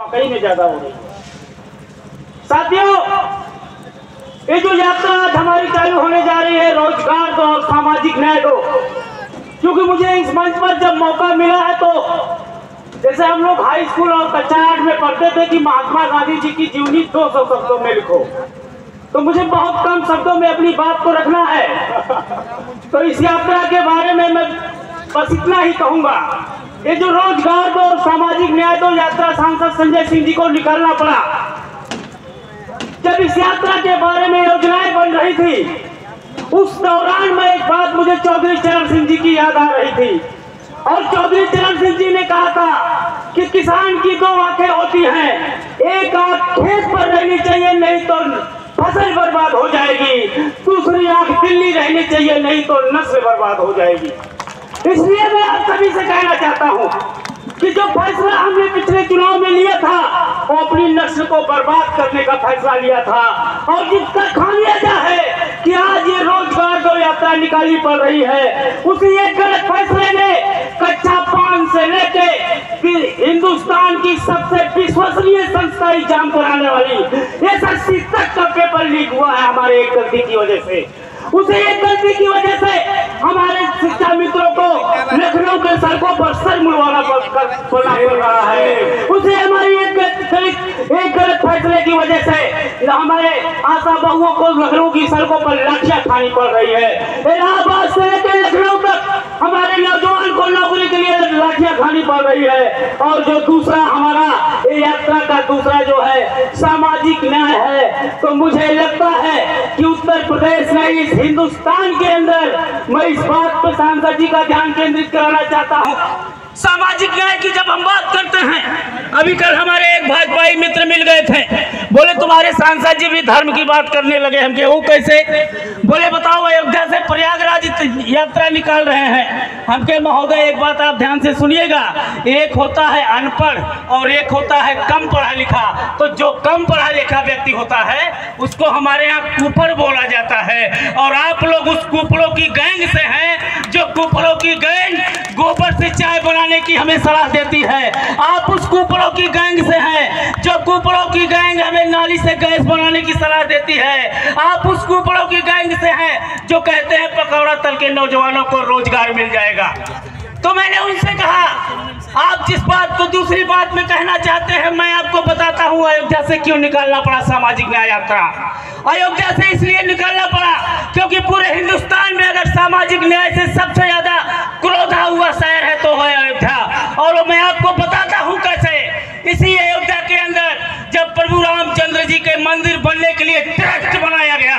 वाकई में ज्यादा हो रही है। साथियों, ये जो यात्रा आज हमारी चालू होने जा रही है, रोजगार दो और सामाजिक न्याय दो, क्योंकि मुझे इस मंच पर जब मौका मिला है तो जैसे हम लोग हाई स्कूल और कक्षा 8 में पढ़ते थे कि महात्मा गांधी जी की जीवनी 200 शब्दों में लिखो, तो मुझे बहुत कम शब्दों में अपनी बात को रखना है। तो इस यात्रा के बारे में मैं बस इतना ही कहूंगा, ये जो रोजगार दो और सामाजिक न्याय दो यात्रा सांसद संजय सिंह जी को निकालना पड़ा। जब इस यात्रा के बारे में योजनाएं बन रही थी, उस दौरान में एक बात मुझे चौधरी चरण सिंह जी की याद आ रही थी। और चौधरी चरण सिंह जी ने कहा था कि किसान की दो आंखें होती हैं, एक आंख खेत पर रहनी चाहिए नहीं तो फसल बर्बाद हो जाएगी, दूसरी आंख दिल्ली रहनी चाहिए नहीं तो नस्ल बर्बाद हो जाएगी। इसलिए मैं आप सभी से कहना चाहता हूं कि जो फैसला हमने पिछले चुनाव में लिया था, वो अपनी नस्ल को बर्बाद करने का फैसला लिया था, और जिसका खामियाजा है कि आज ये रोजगार दो यात्रा निकाली पड़ रही है, उसी एक गलत फैसले ने कक्षा 5 से लेके हिंदुस्तान की सबसे विश्वसनीय संस्था एग्जाम कराने वाली SSC तक का पेपर लीक हुआ है हमारे एक गलती की वजह से। उसे एक गलती की वजह से हमारे शिक्षा मित्रों को लखनऊ के सड़कों पर सर मुड़वाना पड़ रहा है। उसे हमारी एक गलत फैसले की वजह से हमारे आशा बहुओं को लखनऊ की सड़कों पर लाठियां खानी पड़ रही है। इलाहाबाद से लेकर लखनऊ तक हमारे नौजवान को नौकरी के लिए लाठियां खानी पड़ रही है। और जो दूसरा हमारा यात्रा का दूसरा जो है सामाजिक न्याय है, तो मुझे लगता है कि उत्तर प्रदेश नहीं इस हिंदुस्तान के अंदर, मैं इस बात पर सांसद जी का ध्यान केंद्रित कराना चाहता हूँ। सामाजिक न्याय की जब हम बात करते हैं, अभी कल हमारे एक भाजपाई मित्र मिल गए थे, बोले तुम्हारे सांसद जी भी धर्म की बात करने लगे। हम के वो कैसे? बोले बताओ अयोध्या से प्रयागराज यात्रा निकाल रहे हैं। हम के महोदय एक बात आप ध्यान से सुनिएगा, एक होता है अनपढ़ और एक होता है कम पढ़ा लिखा। तो जो कम पढ़ा लिखा व्यक्ति होता है उसको हमारे यहाँ कुपड़ बोला जाता है, और आप लोग उस कुपड़ों की गैंग से हैं, जो कुपड़ों की गैंग गोबर से चाय बनाने की हमें सलाह देती है। आप उस कुपड़ों की गैंग से हैं, जो कुपड़ों की गैंग हमें नाली से गैस बनाने की सलाह देती है। आप उस कुपड़ों की गैंग से हैं जो कहते हैं पकौड़ा तल के नौजवानों को रोजगार मिल जाएगा। तो मैंने उनसे कहा, आप जिस बात को दूसरी बात में कहना चाहते हैं, मैं आपको बताता हूं अयोध्या से क्यों निकालना पड़ा सामाजिक न्याय यात्रा। अयोध्या से इसलिए निकालना पड़ा क्योंकि पूरे हिंदुस्तान में अगर सामाजिक न्याय से सबसे ज्यादा क्रोधा हुआ शहर है तो है अयोध्या। और मैं आपको बताता हूं कैसे। इसी अयोध्या के अंदर जब प्रभु रामचंद्र जी के मंदिर बनने के लिए ट्रस्ट बनाया गया,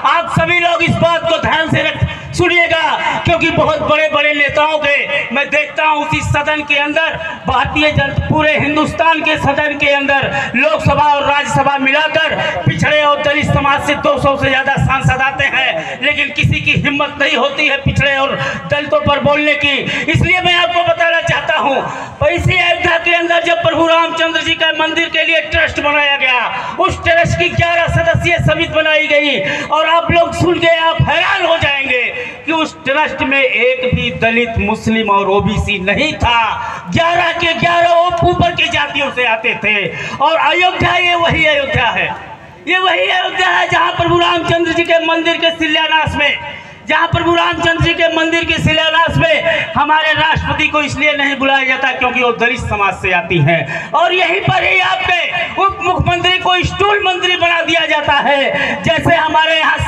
आप सभी लोग इस बात को ध्यान से सुनिएगा, क्योंकि बहुत बड़े बड़े नेताओं के मैं देखता हूं उसी सदन के अंदर, भारतीय जनता पूरे हिंदुस्तान के सदन के अंदर लोकसभा और राज्यसभा मिलाकर पिछड़े और दलित समाज से 200 से ज्यादा सांसद आते हैं, लेकिन किसी की हिम्मत नहीं होती है पिछड़े और दलितों पर बोलने की। इसलिए मैं आपको बताना चाहता हूं, इसी अयोध्या के अंदर जब प्रभु रामचंद्र जी का मंदिर के लिए ट्रस्ट बनाया गया, उस ट्रस्ट की 11 सदस्यीय समिति बनाई गई, और आप लोग सुन के आप हैरान हो जाएंगे कि उस ट्रस्ट में एक भी दलित, मुस्लिम और ओबीसी नहीं था। 11 के 11 ऊपर की जातियों से आते थे। और अयोध्या ये वही अयोध्या है, ये वही अयोध्या है जहां प्रभु रामचंद्र जी के मंदिर के शिलान्यास में, जहां प्रभु रामचंद्र जी के मंदिर के शिलान्यास में हमारे राष्ट्रपति को इसलिए नहीं बुलाया जाता क्योंकि वो दलित समाज से आती हैं। और यहीं पर ही आपके उप मुख्यमंत्री को स्टूल मंत्री बना दिया जाता है। जैसे हमारे यहाँ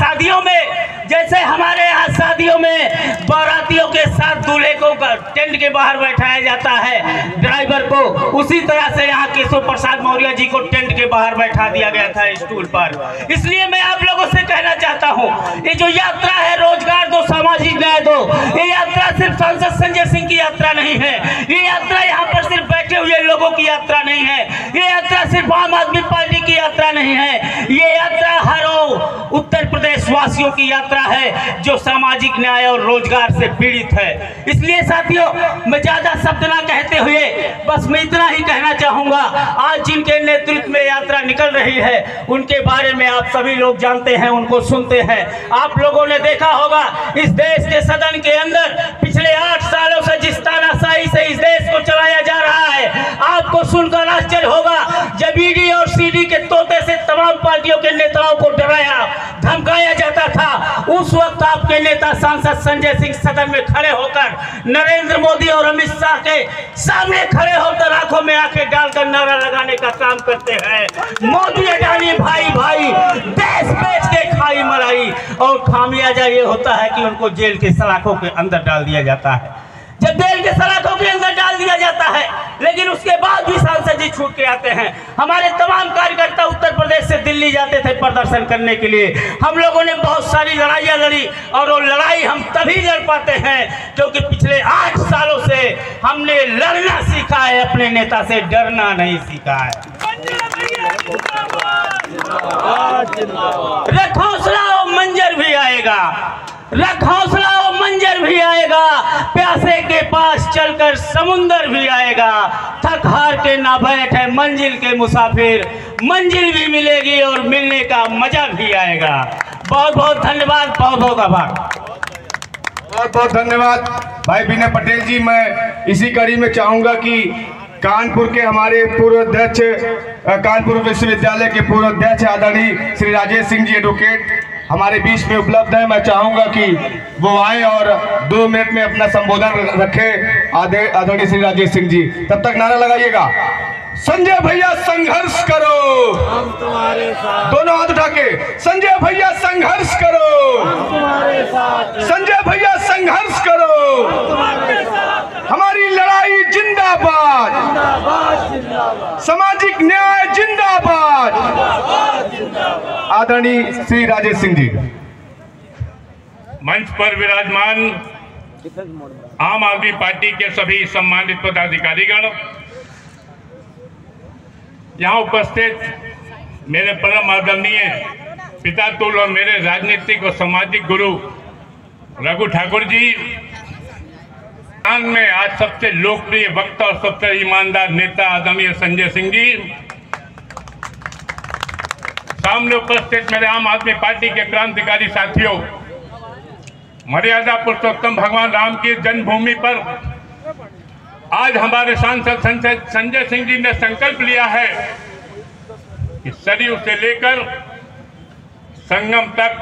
शादियों में बारातियों के साथ दूल्हे को टेंट के बाहर बैठाया जाता है, ड्राइवर को, उसी तरह से यहाँ केशव प्रसाद मौर्य जी को टेंट के बाहर बैठा दिया गया था स्टूल पर। इसलिए मैं आप लोगों से कहना चाहता हूँ, ये जो यात्रा है रोजगार दो सामाजिक न्याय दो, ये यात्रा सिर्फ सांसद संजय सिंह की यात्रा नहीं है। ये यात्रा यहाँ पर सिर्फ बैठे हुए लोगों की यात्रा नहीं है। ये यात्रा सिर्फ आम आदमी पार्टी की यात्रा नहीं है। ये यात्रा हर उत्तर प्रदेश वासियों की यात्रा है जो सामाजिक न्याय और रोजगार से पीड़ित है। इसलिए साथियों, मैं ज्यादा शब्द ना कहते हुए बस मैं इतना ही कहना चाहूंगा, आज जिनके नेतृत्व में यात्रा निकल रही है उनके बारे में आप सभी लोग जानते हैं, उनको सुनते हैं। आप लोगों ने देखा होगा इस देश के सदन के अंदर पिछले 8 सालों से जिस तानाशाही से इस देश को चलाया जा रहा है, आपको सुनकर आश्चर्य होगा वक्त आपके नेता सांसद संजय सिंह सदन में खड़े होकर नरेंद्र मोदी और अमित शाह के सामने खड़े होकर आंखों में आंखें डालकर नारा लगाने का काम करते हैं। मोदी अडानी भाई भाई, देश बेच के खाई मलाई, और खामियाजा ये होता है कि उनको जेल के सलाखों के अंदर डाल दिया जाता है। जब जेल के सलाखों के अंदर डाल दिया जाता है, लेकिन उसके बाद भी सांसद जी छूट के आते हैं। हमारे तमाम कार्यकर्ता उत्तर प्रदेश से दिल्ली जाते थे प्रदर्शन करने के लिए। हम लोगों ने बहुत सारी लड़ाइयाँ लड़ी, और वो लड़ाई हम तभी लड़ पाते हैं क्योंकि पिछले 8 सालों से हमने लड़ना सीखा है, अपने नेता से डरना नहीं सीखा है। रख हौसला और मंजर भी आएगा, रख हौसला और मंजर भी आएगा, प्यासे के पास चलकर समुंदर भी आएगा। थक हार के ना बैठे मंजिल के मुसाफिर, मंजिल भी मिलेगी और मिलने का मजा भी आएगा। बहुत बहुत धन्यवाद, बहुत बहुत आभार। बहुत बहुत धन्यवाद भाई विनय पटेल जी। मैं इसी कड़ी में चाहूंगा कि कानपुर के हमारे पूर्व अध्यक्ष, कानपुर विश्वविद्यालय के पूर्व अध्यक्ष आदरणीय श्री राजेश सिंह जी एडवोकेट हमारे बीच में उपलब्ध है। मैं चाहूंगा कि वो आए और 2 मिनट में अपना संबोधन रखें। आदरणीय श्री राजेश सिंह जी, तब तक नारा लगाइएगा, संजय भैया संघर्ष करो, हम तुम्हारे साथ। दोनों हाथ उठा के, संजय भैया संघर्ष करो, हम तुम्हारे साथ। संजय भैया संघर्ष करो, हम तुम्हारे साथ। हमारी लड़ाई जिंदाबाद, जिंदाबाद जिंदाबाद, सामाजिक न्याय जिंदाबाद। जिंदाबाद। आदरणीय श्री राजेश सिंह जी। मंच पर विराजमान आम आदमी पार्टी के सभी सम्मानित पदाधिकारीगण, यहाँ उपस्थित मेरे परम आदरणीय पिता तुल और मेरे राजनीतिक और सामाजिक गुरु रघु ठाकुर जी, में आज सबसे लोकप्रिय वक्ता और सबसे ईमानदार नेता आदरणीय संजय सिंह जी, सामने उपस्थित मेरे आम आदमी पार्टी के क्रांतिकारी साथियों, मर्यादा पुरुषोत्तम भगवान राम की जन्मभूमि पर आज हमारे सांसद संजय सिंह जी ने संकल्प लिया है कि सरयू से लेकर संगम तक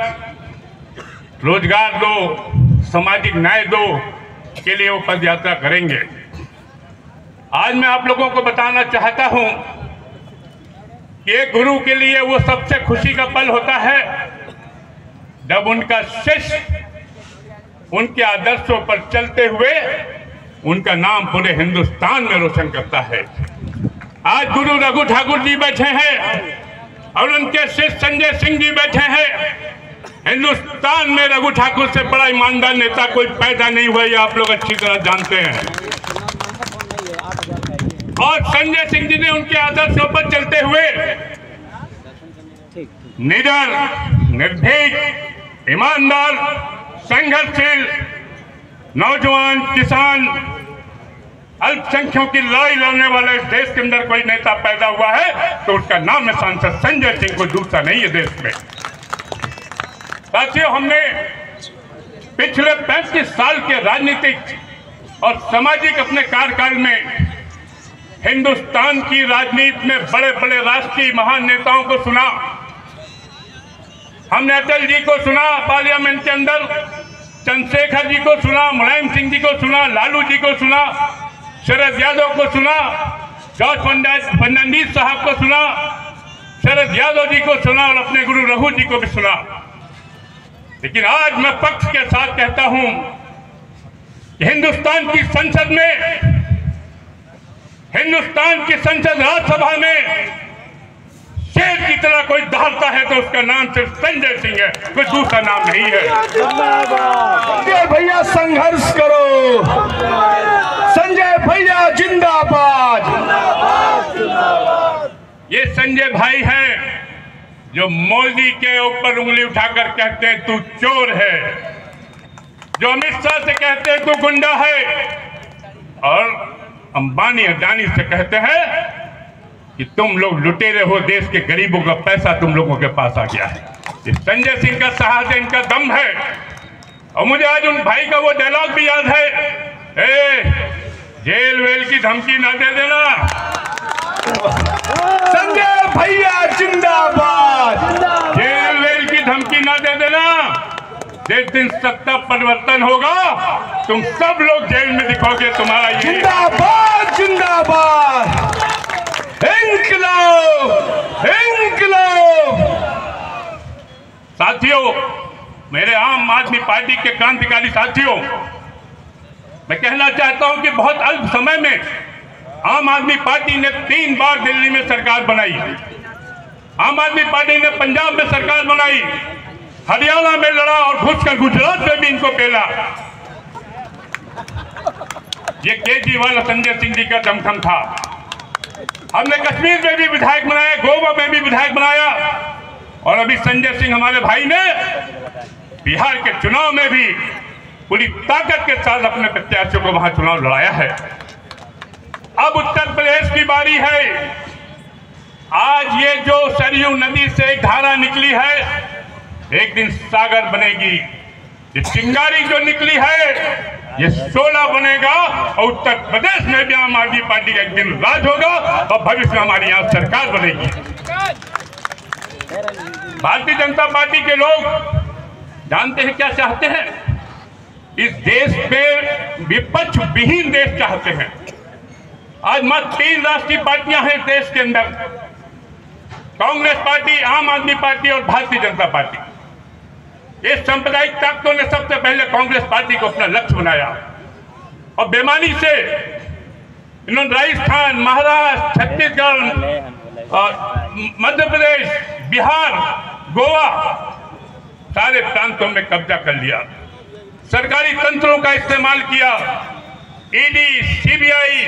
रोजगार दो, सामाजिक न्याय दो के लिए वो पद यात्रा करेंगे। आज मैं आप लोगों को बताना चाहता हूं कि एक गुरु के लिए वो सबसे खुशी का पल होता है जब उनका शिष्य उनके आदर्शों पर चलते हुए उनका नाम पूरे हिंदुस्तान में रोशन करता है। आज गुरु रघु ठाकुर जी बैठे हैं और उनके शिष्य संजय सिंह जी बैठे हैं। हिंदुस्तान में रघु ठाकुर से बड़ा ईमानदार नेता कोई पैदा नहीं हुआ, ये आप लोग अच्छी तरह जानते हैं। और संजय सिंह जी ने उनके आदर्शों पर चलते हुए निडर, निर्भीक, ईमानदार, संघर्षशील, नौजवान, किसान, अल्पसंख्यकों की लड़ाई लड़ने वाले इस देश के अंदर कोई नेता पैदा हुआ है तो उसका नाम है सांसद संजय सिंह, को दूसरा नहीं है देश में। साथियों, हमने पिछले 35 साल के राजनीतिक और सामाजिक अपने कार्यकाल में हिंदुस्तान की राजनीति में बड़े बड़े राष्ट्रीय महान नेताओं को सुना। हमने अटल जी को सुना पार्लियामेंट के अंदर, चंद्रशेखर जी को सुना, मुलायम सिंह जी को सुना, लालू जी को सुना, शरद यादव को सुना, जॉर्ज फर्नांडीज साहब को सुना, शरद यादव जी को सुना और अपने गुरु रघु जी को भी सुना। लेकिन आज मैं पक्ष के साथ कहता हूं कि हिंदुस्तान की संसद में, हिंदुस्तान की संसद राज्यसभा में शेर की तरह कोई दहाड़ता है तो उसका नाम सिर्फ संजय सिंह है, कोई दूसरा नाम नहीं है। संजय भैया संघर्ष करो, संजय भैया जिंदाबाद। ये संजय भाई हैं जो मोदी के ऊपर उंगली उठाकर कहते हैं तू चोर है, जो अमित शाह से कहते हैं तू गुंडा है, और अंबानी अडानी से कहते हैं कि तुम लोग लुटेरे हो, देश के गरीबों का पैसा तुम लोगों के पास आ गया है। ये संजय सिंह का साहस है, इनका दम है। और मुझे आज उन भाई का वो डायलॉग भी याद है, जेल वेल की धमकी ना दे देना। संजय भैया जिंदाबाद। जेल वेल की धमकी ना दे देना। दिन सत्ता परिवर्तन होगा तुम सब लोग जेल में दिखोगे। तुम्हारा ये जिंदाबाद जिंदाबाद, इंकलाब इंकलाब। साथियों, मेरे आम आदमी पार्टी के क्रांतिकारी साथियों, मैं कहना चाहता हूं कि बहुत अल्प समय में आम आदमी पार्टी ने 3 बार दिल्ली में सरकार बनाई। आम आदमी पार्टी ने पंजाब में सरकार बनाई, हरियाणा में लड़ा और घुसकर गुजरात में भी इनको पेला। ये केजरीवाल और संजय सिंह जी का दमखम था। हमने कश्मीर में भी विधायक बनाया, गोवा में भी विधायक बनाया, और अभी संजय सिंह हमारे भाई ने बिहार के चुनाव में भी पूरी ताकत के साथ अपने प्रत्याशियों को वहां चुनाव लड़ाया है। अब उत्तर प्रदेश की बारी है। आज ये जो सरयू नदी से एक धारा निकली है, एक दिन सागर बनेगी। ये चिंगारी जो निकली है, ये शोला बनेगा, और उत्तर प्रदेश में भी आम आदमी पार्टी का एक दिन राज होगा और भविष्य में हमारी यहाँ सरकार बनेगी। भारतीय जनता पार्टी के लोग जानते हैं क्या चाहते हैं? इस देश पे विपक्ष विहीन देश चाहते हैं। आज मात्र 3 राष्ट्रीय पार्टियां हैं देश के अंदर, कांग्रेस पार्टी, आम आदमी पार्टी और भारतीय जनता पार्टी। इस सांप्रदायिक ताकतों ने सबसे पहले कांग्रेस पार्टी को अपना लक्ष्य बनाया और बेईमानी से इन्होंने राजस्थान, महाराष्ट्र, छत्तीसगढ़ और मध्य प्रदेश, बिहार, गोवा सारे प्रांतों में कब्जा कर लिया। सरकारी तंत्रों का इस्तेमाल किया, ईडी, सीबीआई,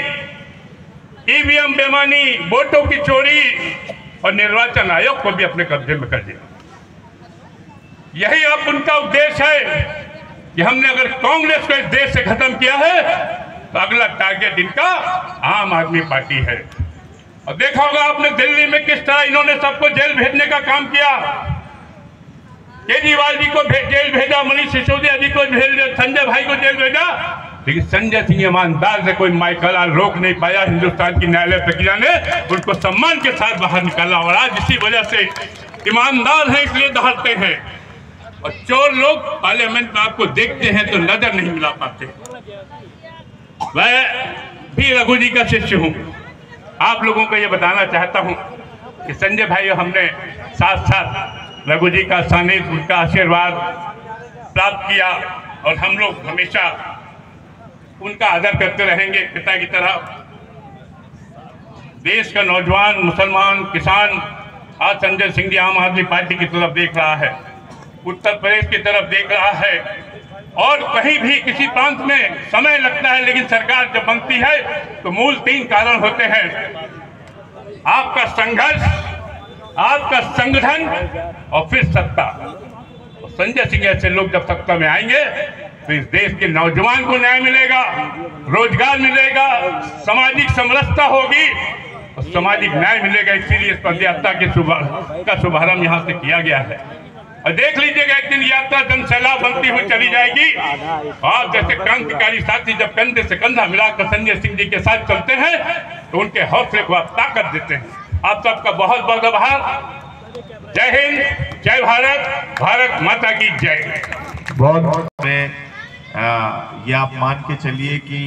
ईवीएम बेईमानी, वोटों की चोरी और निर्वाचन आयोग को भी अपने कब्जे में कर लिया। यही अब उनका उद्देश्य है कि हमने अगर कांग्रेस को इस देश से खत्म किया है तो अगला टारगेट इनका आम आदमी पार्टी है। और देखा होगा आपने दिल्ली में किस तरह इन्होंने सबको जेल भेजने का काम किया। केजरीवाल जी को जेल भेजा, मनीष सिसोदिया जी को जेल, संजय भाई को जेल भेजा, लेकिन संजय सिंह ईमानदार से कोई माइकल रोक नहीं पाया। हिंदुस्तान की न्यायालय प्रक्रिया ने उनको सम्मान के साथ बाहर निकाला। और आज इसी वजह से ईमानदार हैं इसलिए दहाड़ते हैं, और चोर लोग पार्लियामेंट में आपको देखते हैं तो नजर नहीं मिला पाते। मैं भी रघु जी का शिष्य हूँ। आप लोगों को ये बताना चाहता हूँ कि संजय भाई हमने साथ साथ रघु जी का सानिध्य, उनका आशीर्वाद प्राप्त किया, और हम लोग हमेशा उनका आदर करते रहेंगे पिता की तरह। देश का नौजवान, मुसलमान, किसान आज संजय सिंह जी आम आदमी पार्टी की तरफ देख रहा है, उत्तर प्रदेश की तरफ देख रहा है। और कहीं भी किसी प्रांत में समय लगता है, लेकिन सरकार जब बनती है तो मूल 3 कारण होते हैं: आपका संघर्ष, आपका संगठन और फिर सत्ता। संजय सिंह ऐसे लोग जब सत्ता में आएंगे तो इस देश के नौजवान को न्याय मिलेगा, रोजगार मिलेगा, सामाजिक समरसता होगी और सामाजिक न्याय मिलेगा। इसीलिए इस पदयात्रा का शुभारंभ यहाँ से किया गया है। और देख लीजिएगा, एक दिन यात्रा जनसैलाब बनती हुई चली जाएगी। आप जैसे क्रांतिकारी साथी जब कंधे से कंधा मिलाकर संजय सिंह जी के साथ चलते हैं तो उनके हौसले को आप ताकत देते हैं। आप सबका बहुत बहुत आभार। जय हिंद, जय भारत, भारत माता की जय। बहुत में ये आप मान के चलिए कि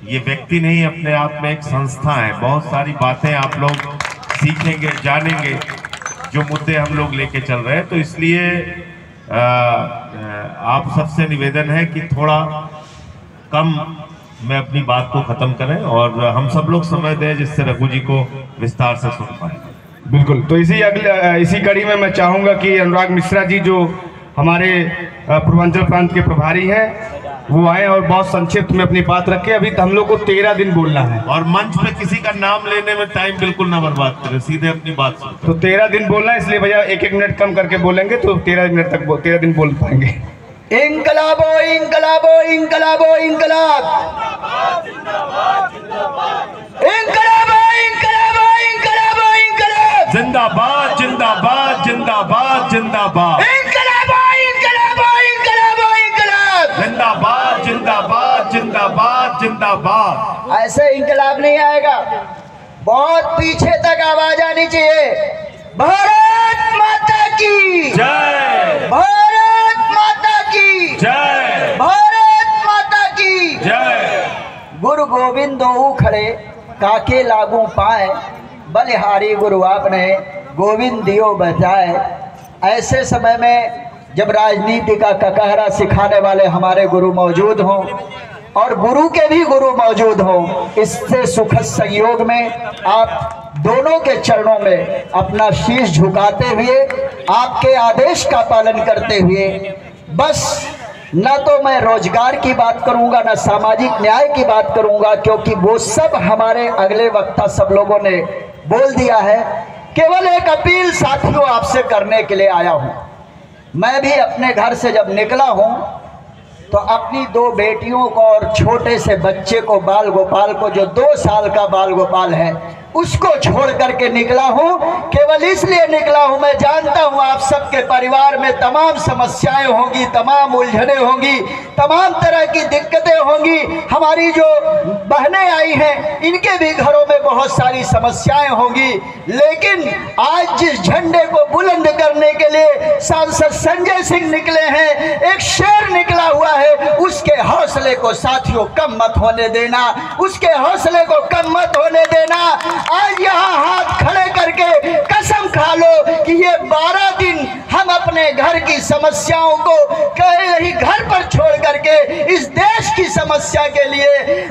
ये व्यक्ति नहीं, अपने आप में एक संस्था है। बहुत सारी बातें आप लोग सीखेंगे, जानेंगे, जो मुद्दे हम लोग लेके चल रहे हैं। तो इसलिए आप सबसे निवेदन है कि थोड़ा कम में अपनी बात को खत्म करें और हम सब लोग समय दें जिससे रघु जी को विस्तार से सुन पाए। बिल्कुल। तो इसी कड़ी में मैं चाहूँगा कि अनुराग मिश्रा जी जो हमारे पूर्वांचल प्रांत के प्रभारी हैं वो आए और बहुत संक्षिप्त में अपनी बात रखें। अभी तो हम लोग को 13 दिन बोलना है और मंच पे किसी का नाम लेने में टाइम बिल्कुल ना बर्बाद करें, सीधे अपनी बात सुन। तो 13 दिन बोलना है, इसलिए भैया 1-1 मिनट कम करके बोलेंगे तो 13 मिनट तक 13 दिन बोल पाएंगे। इंकलाबो इंकलाबो इंकलाबो इंकलाब, इंकलाबो इंकलाबो इंकलाबो इंकलाब, जिंदाबाद जिंदाबाद जिंदाबाद जिंदाबाद, इंकलाबो इंकलाबो इंकलाबो इंकलाब, जिंदाबाद जिंदाबाद जिंदाबाद जिंदाबाद। ऐसे इंकलाब नहीं आएगा, बहुत पीछे तक आवाज आनी चाहिए। भारत माता की जय, भारत माता गोविंदो खड़े काके लागू पाए, बलिहारी गुरु आपने गोविंद दियो बजाए। ऐसे समय में जब राजनीति का ककहरा सिखाने वाले हमारे गुरु मौजूद हों और गुरु के भी गुरु मौजूद हों, इससे सुखद संयोग में आप दोनों के चरणों में अपना शीश झुकाते हुए, आपके आदेश का पालन करते हुए, बस न तो मैं रोजगार की बात करूंगा, न सामाजिक न्याय की बात करूंगा, क्योंकि वो सब हमारे अगले वक्ता सब लोगों ने बोल दिया है। केवल एक अपील साथियों आपसे करने के लिए आया हूं। मैं भी अपने घर से जब निकला हूं तो अपनी 2 बेटियों को और छोटे से बच्चे को, बाल गोपाल को, जो 2 साल का बाल गोपाल है, उसको छोड़ करके निकला हूं। केवल इसलिए निकला हूं, मैं जानता हूं आप सबके परिवार में तमाम समस्याएं होंगी, तमाम उलझनें होंगी, तमाम तरह की दिक्कतें होंगी। हमारी जो बहनें आई हैं, इनके भी घरों में बहुत सारी समस्याएं होंगी, लेकिन आज जिस झंडे को बुलंद करने के लिए सांसद संजय सिंह निकले हैं, एक शेर निकला हुआ है, उसके हौसले को साथियों कम मत होने देना, उसके हौसले को कम मत होने देना। आज यहाँ हाथ खड़े करके कसम खा लो कि ये 12 दिन हम अपने घर की समस्याओं को कहीं घर पर छोड़ करके इस देश की समस्या के लिए,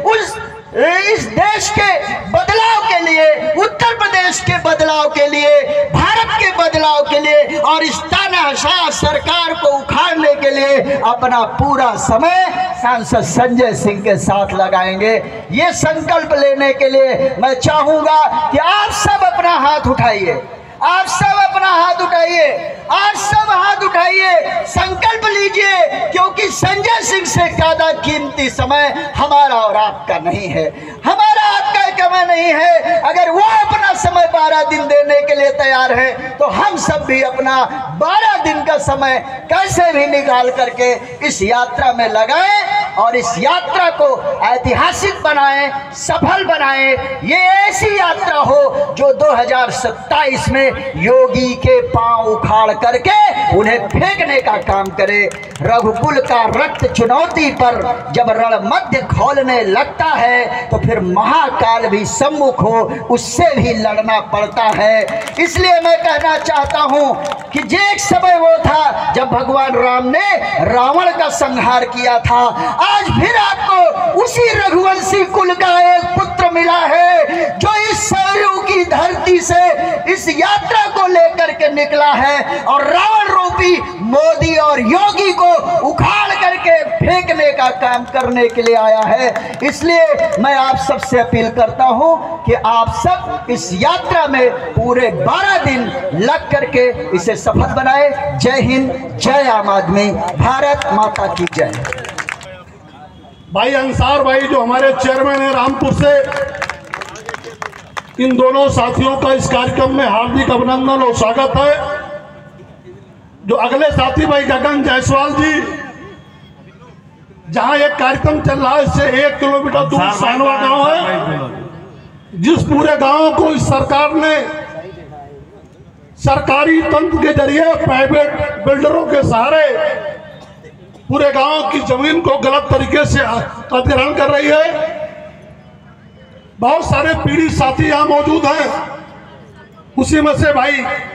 इस देश के बदलाव के लिए, उत्तर प्रदेश के बदलाव के लिए, भारत के बदलाव के लिए और इस तानाशाह सरकार को उखाड़ने के लिए अपना पूरा समय सांसद संजय सिंह के साथ लगाएंगे। ये संकल्प लेने के लिए मैं चाहूंगा कि आप सब अपना हाथ उठाइए, आप सब अपना हाथ उठाइए, आज सब हाथ उठाइए, संकल्प लीजिए, क्योंकि संजय सिंह से ज्यादा कीमती समय हमारा और आपका नहीं है, हमारा आपका समय नहीं है। अगर वो अपना समय 12 दिन देने के लिए तैयार है तो हम सब भी अपना 12 दिन का समय कैसे भी निकाल करके इस यात्रा में लगाएं और इस यात्रा को ऐतिहासिक बनाएं, सफल बनाएं। ये ऐसी यात्रा हो जो 2027 में योगी के पांव उखाड़ करके उन्हें फेंकने का काम करे। रघुकुल का रक्त चुनौती पर जब रणमध्य खोलने लगता है तो फिर महाकाल भी सम्मुख हो, उससे भी लड़ना पड़ता है। इसलिए मैं कहना चाहता हूं कि जो एक समय वो था जब भगवान राम ने रावण का संहार किया था, आज फिर आपको उसी रघुवंशी कुल का एक पुत्र मिला है जो इस सरयू की धरती से इस यात्रा को लेकर के निकला है और रावण रूपी मोदी और योगी को उखाड़ करके फेंकने का काम करने के लिए आया है। इसलिए मैं आप सबसे अपील करता हूं कि आप सब इस यात्रा में पूरे 12 दिन लग करके इसे सफल बनाए। जय हिंद, जय आम आदमी, भारत माता की जय। भाई अंसार भाई जो हमारे चेयरमैन है रामपुर से, इन दोनों साथियों का इस कार्यक्रम में हार्दिक अभिनंदन और स्वागत है। जो अगले साथी भाई गगन जायसवाल जी, जहां एक कार्यक्रम चल रहा है इससे 1 किलोमीटर दूर सानवा गांव है, जिस पूरे गांव को इस सरकार ने सरकारी तंत्र के जरिए प्राइवेट बिल्डरों के सहारे पूरे गांव की जमीन को गलत तरीके से अधिग्रहण कर रही है। बहुत सारे पीड़ित साथी यहाँ मौजूद हैं, उसी में से भाई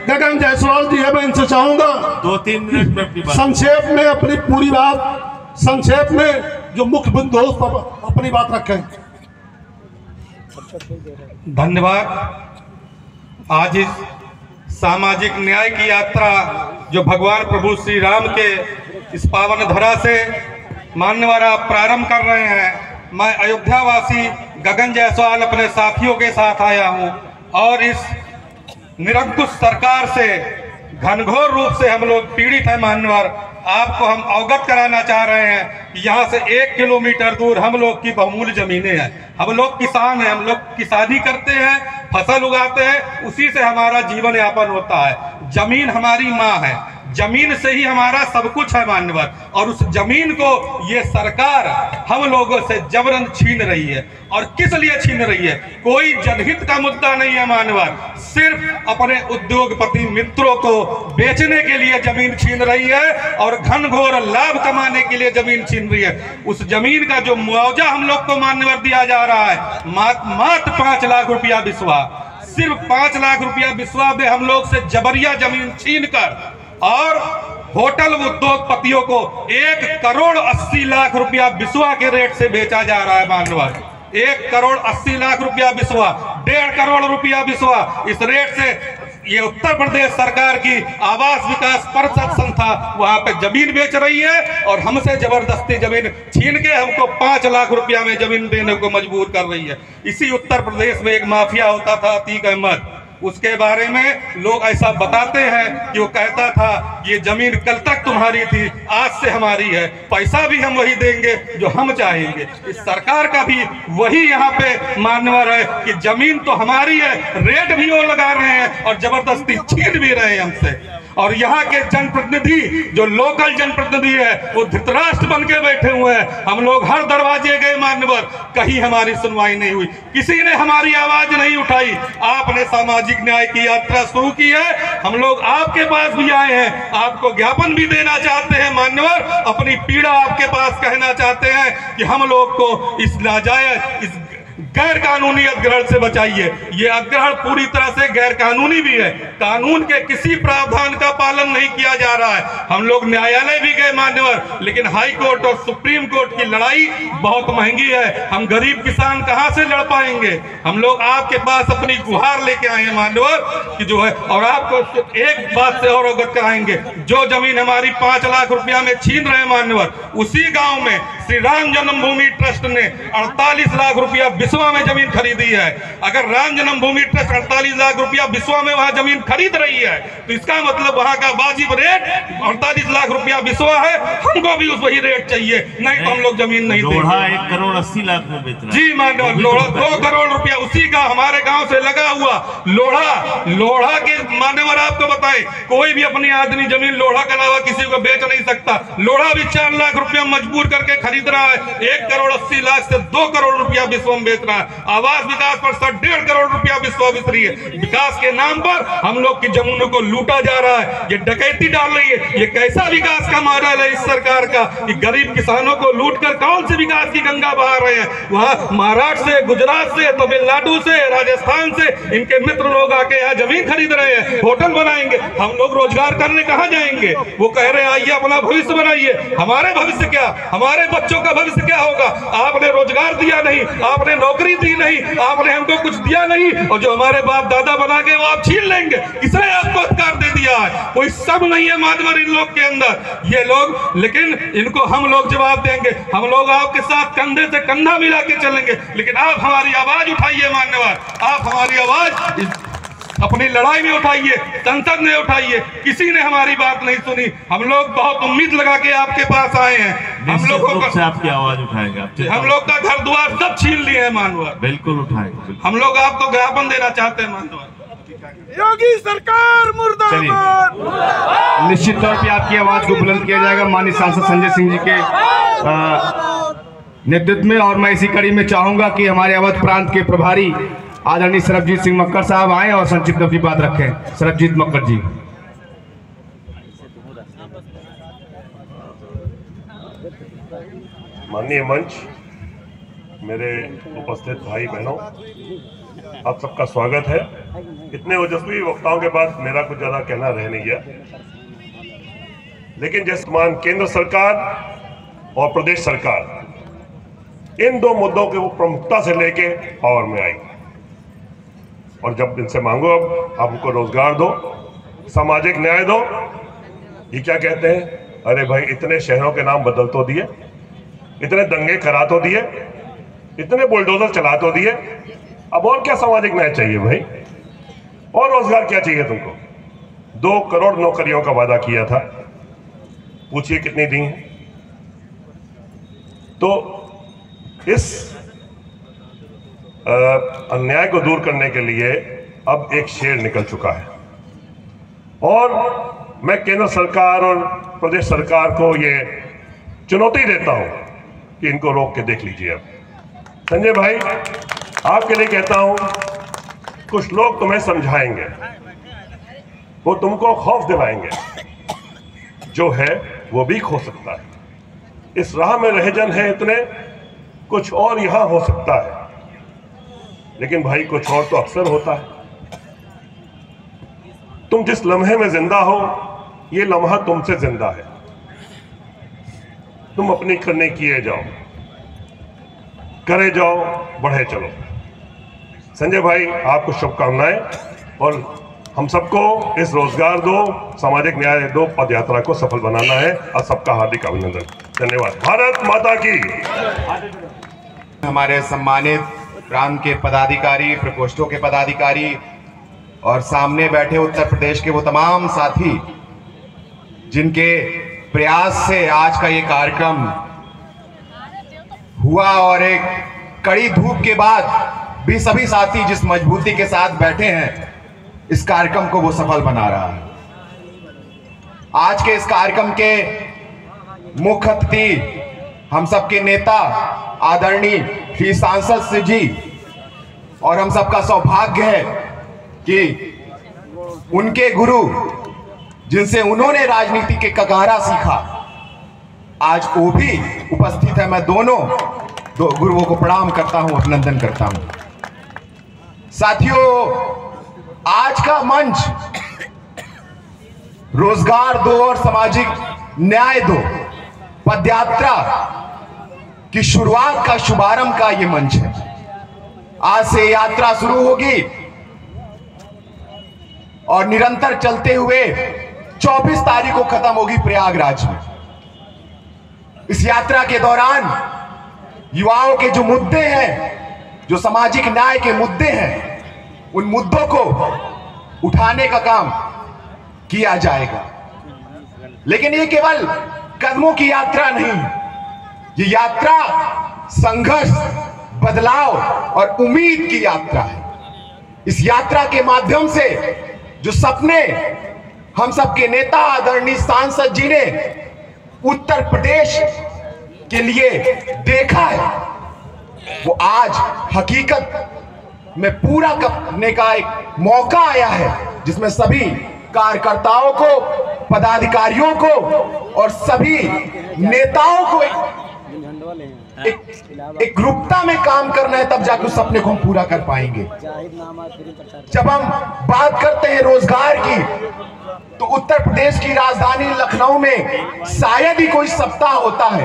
गगन जायसवाल जी है। मैं इनसे चाहूंगा 2-3 मिनट में अपनी बात संक्षेप में अपनी पूरी बात, संक्षेप में जो मुख्य बिंदु है उस पर अपनी बात रखें। धन्यवाद। आज इस सामाजिक न्याय की यात्रा जो भगवान प्रभु श्री राम के इस पावन धरा से मान्यवर आप प्रारंभ कर रहे हैं, मैं अयोध्यावासी गगन जायसवाल अपने साथियों के साथ आया हूं और इस निरंकुश सरकार से घनघोर रूप से हम लोग पीड़ित हैं। मान्यवर, आपको हम अवगत कराना चाह रहे हैं कि यहाँ से 1 किलोमीटर दूर हम लोग की बहुमूल्य जमीनें हैं। हम लोग किसान हैं, हम लोग किसानी करते हैं, फसल उगाते हैं, उसी से हमारा जीवन यापन होता है। जमीन हमारी माँ है, जमीन से ही हमारा सब कुछ है मान्यवर, और उस जमीन को ये सरकार हम लोगों से जबरन छीन रही है। और किस लिए छीन रही है? कोई जनहित का मुद्दा नहीं है मान्यवर, सिर्फ अपने उद्योगपति मित्रों को बेचने के लिए जमीन छीन रही है और घनघोर लाभ कमाने के लिए जमीन छीन रही है। उस जमीन का जो मुआवजा हम लोग को मान्यवर दिया जा रहा है मात्र 5 लाख रुपया बिस्वा, सिर्फ 5 लाख रुपया बिस्वा में हम लोग से जबरिया जमीन छीन कर और होटल उद्योगपतियों को 1 करोड़ 80 लाख रुपया बिस्वा के रेट से बेचा जा रहा है मान्यवर। 1 करोड़ 80 लाख रुपया बिस्वा, 1.5 करोड़ रुपया बिस्वा, इस रेट से ये उत्तर प्रदेश सरकार की आवास विकास परिषद संस्था वहां पे जमीन बेच रही है और हमसे जबरदस्ती जमीन छीन के हमको 5 लाख रुपया में जमीन देने को मजबूर कर रही है। इसी उत्तर प्रदेश में एक माफिया होता था अतीक अहमद, उसके बारे में लोग ऐसा बताते हैं कि वो कहता था ये जमीन कल तक तुम्हारी थी, आज से हमारी है, पैसा भी हम वही देंगे जो हम चाहेंगे। इस सरकार का भी वही यहाँ पे मान्यवर है कि जमीन तो हमारी है, रेट भी वो लगा रहे हैं और जबरदस्ती छीन भी रहे हैं हमसे। और यहाँ के जनप्रतिनिधि जो लोकल जनप्रतिनिधि है वो धृतराष्ट्र बन के बैठे हुए हैं। हम लोग हर दरवाजे गए मान्यवर, कहीं हमारी सुनवाई नहीं हुई, किसी ने हमारी आवाज नहीं उठाई। आपने सामाजिक न्याय की यात्रा शुरू की है, हम लोग आपके पास भी आए हैं, आपको ज्ञापन भी देना चाहते हैं मान्यवर, अपनी पीड़ा आपके पास कहना चाहते हैं कि हम लोग को इस नाजायज, इस गैर कानूनी अधिग्रहण से बचाइए। ये अधिग्रहण पूरी तरह से गैर कानूनी भी है, कानून के किसी प्रावधान का पालन नहीं किया जा रहा है। हम लोग न्यायालय भी गए मान्यवर, लेकिन हाई कोर्ट और सुप्रीम कोर्ट की लड़ाई बहुत महंगी है। हम गरीब किसान कहां से लड़ पाएंगे? हम लोग आपके पास अपनी गुहार लेके आए हैं मान्यवर कि जो है, और आपको एक बात से और अवगत कराएंगे, जो जमीन हमारी 5 लाख रुपया में छीन रहे मान्यवर, उसी गांव में श्री राम जन्मभूमि ट्रस्ट ने 48 लाख रुपया बिस्वा में जमीन खरीदी है। अगर राम जन्मभूमि ट्रस्ट 48 लाख रुपया बिस्वा में वहां जमीन खरीद रही है तो इसका मतलब वहां का वाजिब रेट 48 लाख रुपया बिस्वा है, हमको भी उस वही रेट चाहिए, नहीं तो हम लोग जमीन नहीं देंगे। लोढ़ा 1 करोड़ 80 लाख में बेच रहा है। जी मान्यवर, लोढ़ा 2 करोड़ रुपया उसी का हमारे गांव से लगा हुआ लोढ़ा के मान्यवर आपको बताए, कोई भी अपनी आदमी जमीन लोढ़ा के अलावा किसी को बेच नहीं सकता। लोढ़ा भी 4 लाख रुपया मजबूर करके खरीद रहा है, 1 करोड़ 80 लाख से 2 करोड़ रुपया बिस्वा में बेच रहा है। आवास विकास परिषद 1.5 करोड़ रुपया बिस्वा बेच रही है। विकास के नाम पर हम लोग की जमीनों को लूटा जा रहा है, ये डकैती डाल रही है। ये कैसा विकास का मॉडल है इस सरकार का कि गरीब किसानों को लूट कर कौन सी विकास की गंगा बहा रहे हैं? वहां महाराष्ट्र से, गुजरात से, तमिलनाडु से, राजस्थान से इनके मित्र लोग आके यहाँ जमीन खरीद रहे हैं, होटल बनाएंगे। हम लोग रोजगार करने कहाँ जाएंगे? वो कह रहे हैं आइए अपना भविष्य बनाइए। हमारे भविष्य क्या, हमारे बच्चों का भविष्य क्या होगा? आपने रोजगार दिया नहीं, आपने नौकरी दी नहीं, आपने हमको कुछ दिया नहीं, और जो हमारे बाप दादा बना के वो आप छीन लेंगे। किसने आपको अधिकार दे दिया है? कोई सब नहीं है मान्यवर इन लोग के अंदर। ये लोग, लेकिन इनको हम लोग जवाब देंगे। हम लोग आपके साथ कंधे से कंधा मिला के चलेंगे, लेकिन आप हमारी आवाज उठाइए मान्यवर, आप हमारी आवाज अपनी लड़ाई में उठाइए, संसद में उठाइए। किसी ने हमारी बात नहीं सुनी। हम लोग बहुत उम्मीद लगा के आपके पास आए हैं। हम लोगों से आपकी आवाज उठाएंगे, हम लोग का घर द्वार सब छीन लिए हैं मान्यवर। बिल्कुल उठाएंगे। हम लोग आपको ज्ञापन देना चाहते हैं मान्यवर। योगी सरकार मुर्दाबाद। निश्चित तौर पे आपकी आवाज को बुलंद किया जाएगा माननीय सांसद संजय सिंह जी के नेतृत्व में। और मैं इसी कड़ी में चाहूंगा कि हमारे अवध प्रांत के प्रभारी आदरणीय सरबजीत सिंह मक्कर साहब आए और संक्षिप्त अपनी बात रखें। सरबजीत मक्कर जी। माननीय मंच, मेरे उपस्थित भाई बहनों, आप सबका स्वागत है। इतने ओजस्वी वक्ताओं के बाद मेरा कुछ ज्यादा कहना रह नहीं गया, लेकिन जैसे मान केंद्र सरकार और प्रदेश सरकार इन 2 मुद्दों को प्रमुखता से लेके पावर में आई, और जब इनसे मांगो अब हमको रोजगार दो, सामाजिक न्याय दो, ये क्या कहते हैं? अरे भाई इतने शहरों के नाम बदल तो दिए, इतने दंगे करा तो दिए, इतने बुलडोजर चला तो दिए, अब और क्या सामाजिक न्याय चाहिए भाई? और रोजगार क्या चाहिए तुमको? 2 करोड़ नौकरियों का वादा किया था, पूछिए कितनी दी हैं? तो इस अन्याय को दूर करने के लिए अब एक शेर निकल चुका है, और मैं केंद्र सरकार और प्रदेश सरकार को ये चुनौती देता हूं कि इनको रोक के देख लीजिए। अब संजय भाई, आपके लिए कहता हूं, कुछ लोग तुम्हें समझाएंगे, वो तुमको खौफ दिलाएंगे, जो है वो भी खो सकता है। इस राह में रहजन है इतने, कुछ और यहां हो सकता है, लेकिन भाई कुछ और तो अक्सर होता है। तुम जिस लम्हे में जिंदा हो, ये लम्हा तुमसे जिंदा है। तुम अपनी करने किए जाओ, करे जाओ, बढ़े चलो। संजय भाई, आपको शुभकामनाएं और हम सबको इस रोजगार दो, सामाजिक न्याय दो पद यात्रा को सफल बनाना है। और सबका हार्दिक अभिनंदन, धन्यवाद। भारत माता की। हमारे सम्मानित प्रांत के पदाधिकारी, प्रकोष्ठों के पदाधिकारी और सामने बैठे उत्तर प्रदेश के वो तमाम साथी जिनके प्रयास से आज का ये कार्यक्रम हुआ, और एक कड़ी धूप के बाद भी सभी साथी जिस मजबूती के साथ बैठे हैं, इस कार्यक्रम को वो सफल बना रहा है। आज के इस कार्यक्रम के मुख्य अतिथि हम सबके नेता आदरणीय श्री सांसद जी, और हम सबका सौभाग्य है कि उनके गुरु जिनसे उन्होंने राजनीति के कगारा सीखा, आज वो भी उपस्थित है। मैं दोनों गुरुओं को प्रणाम करता हूं, अभिनंदन करता हूं। साथियों, आज का मंच रोजगार दो और सामाजिक न्याय दो पदयात्रा की शुरुआत का, शुभारंभ का ये मंच है। आज से यात्रा शुरू होगी और निरंतर चलते हुए 24 तारीख को खत्म होगी प्रयागराज में। इस यात्रा के दौरान युवाओं के जो मुद्दे हैं, जो सामाजिक न्याय के मुद्दे हैं, उन मुद्दों को उठाने का काम किया जाएगा। लेकिन ये केवल कदमों की यात्रा नहीं, ये यात्रा संघर्ष, बदलाव और उम्मीद की यात्रा है। इस यात्रा के माध्यम से जो सपने हम सबके नेता आदरणीय सांसद जी ने उत्तर प्रदेश के लिए देखा है, वो आज हकीकत में पूरा करने का एक मौका आया है, जिसमें सभी कार्यकर्ताओं को, पदाधिकारियों को और सभी नेताओं को एक ग्रुपता में काम करना है, तब जाकर उस सपने को हम पूरा कर पाएंगे। जब हम बात करते हैं रोजगार की, तो उत्तर प्रदेश की राजधानी लखनऊ में शायद ही कोई सप्ताह होता है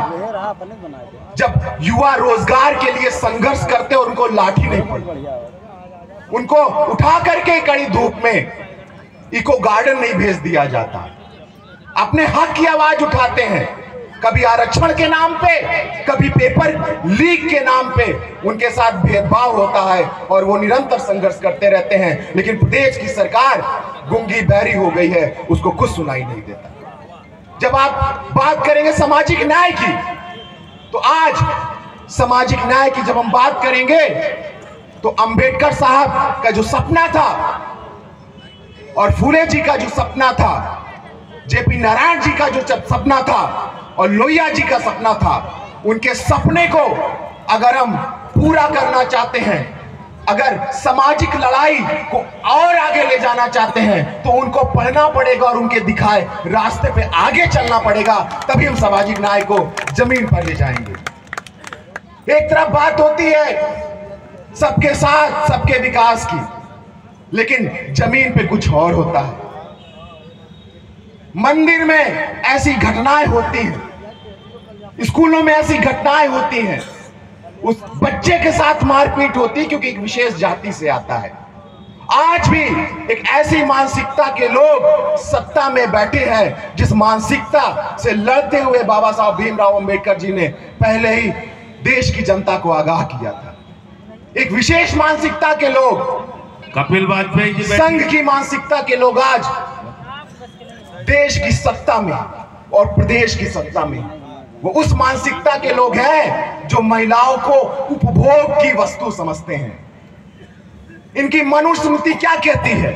जब युवा रोजगार के लिए संघर्ष करते और उनको लाठी नहीं पड़ती, उनको उठा करके कड़ी धूप में इको गार्डन नहीं भेज दिया जाता। अपने हक की आवाज उठाते हैं, कभी आरक्षण के नाम पे, कभी पेपर लीक के नाम पे उनके साथ भेदभाव होता है और वो निरंतर संघर्ष करते रहते हैं। लेकिन प्रदेश की सरकार गूंगी बहरी हो गई है, उसको कुछ सुनाई नहीं देता। जब आप बात करेंगे सामाजिक न्याय की, तो आज सामाजिक न्याय की जब हम बात करेंगे, तो अंबेडकर साहब का जो सपना था और फूले जी का जो सपना था, जेपी नारायण जी का जो सपना था और लोहिया जी का सपना था, उनके सपने को अगर हम पूरा करना चाहते हैं, अगर सामाजिक लड़ाई को और आगे ले जाना चाहते हैं, तो उनको पढ़ना पड़ेगा और उनके दिखाए रास्ते पे आगे चलना पड़ेगा, तभी हम सामाजिक न्याय को जमीन पर ले जाएंगे। एक तरफ बात होती है सबके साथ सबके विकास की, लेकिन जमीन पे कुछ और होता है। मंदिर में ऐसी घटनाएं होती हैं, स्कूलों में ऐसी घटनाएं होती हैं, उस बच्चे के साथ मारपीट होती है क्योंकि एक विशेष जाति से आता है। आज भी एक ऐसी मानसिकता के लोग सत्ता में बैठे हैं, जिस मानसिकता से लड़ते हुए बाबा साहब भीमराव अंबेडकर जी ने पहले ही देश की जनता को आगाह किया था। एक विशेष मानसिकता के लोग, कपिल वाजपेयी जी, संघ की मानसिकता के लोग आज देश की सत्ता में और प्रदेश की सत्ता में, वो उस मानसिकता के लोग हैं जो महिलाओं को उपभोग की वस्तु समझते हैं। इनकी मनुस्मृति क्या कहती है?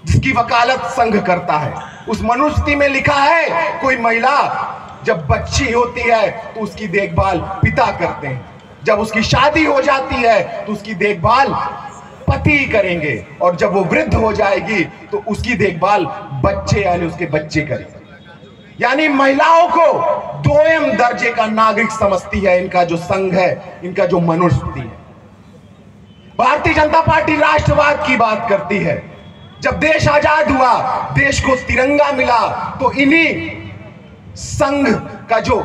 जिसकी उसकी वकालत संघ करता है। उस मनुस्मृति में लिखा है कोई महिला जब बच्ची होती है तो उसकी देखभाल पिता करते हैं, जब उसकी शादी हो जाती है तो उसकी देखभाल पति करेंगे, और जब वो वृद्ध हो जाएगी तो उसकी देखभाल बच्चे यानी उसके बच्चे करेंगे। यानी महिलाओं को दोयम दर्जे का नागरिक समझती है इनका जो संघ है, इनका जो मनुस्मृति है। भारतीय जनता पार्टी राष्ट्रवाद की बात करती है। जब देश आजाद हुआ, देश को तिरंगा मिला, तो इन्हीं संघ का जो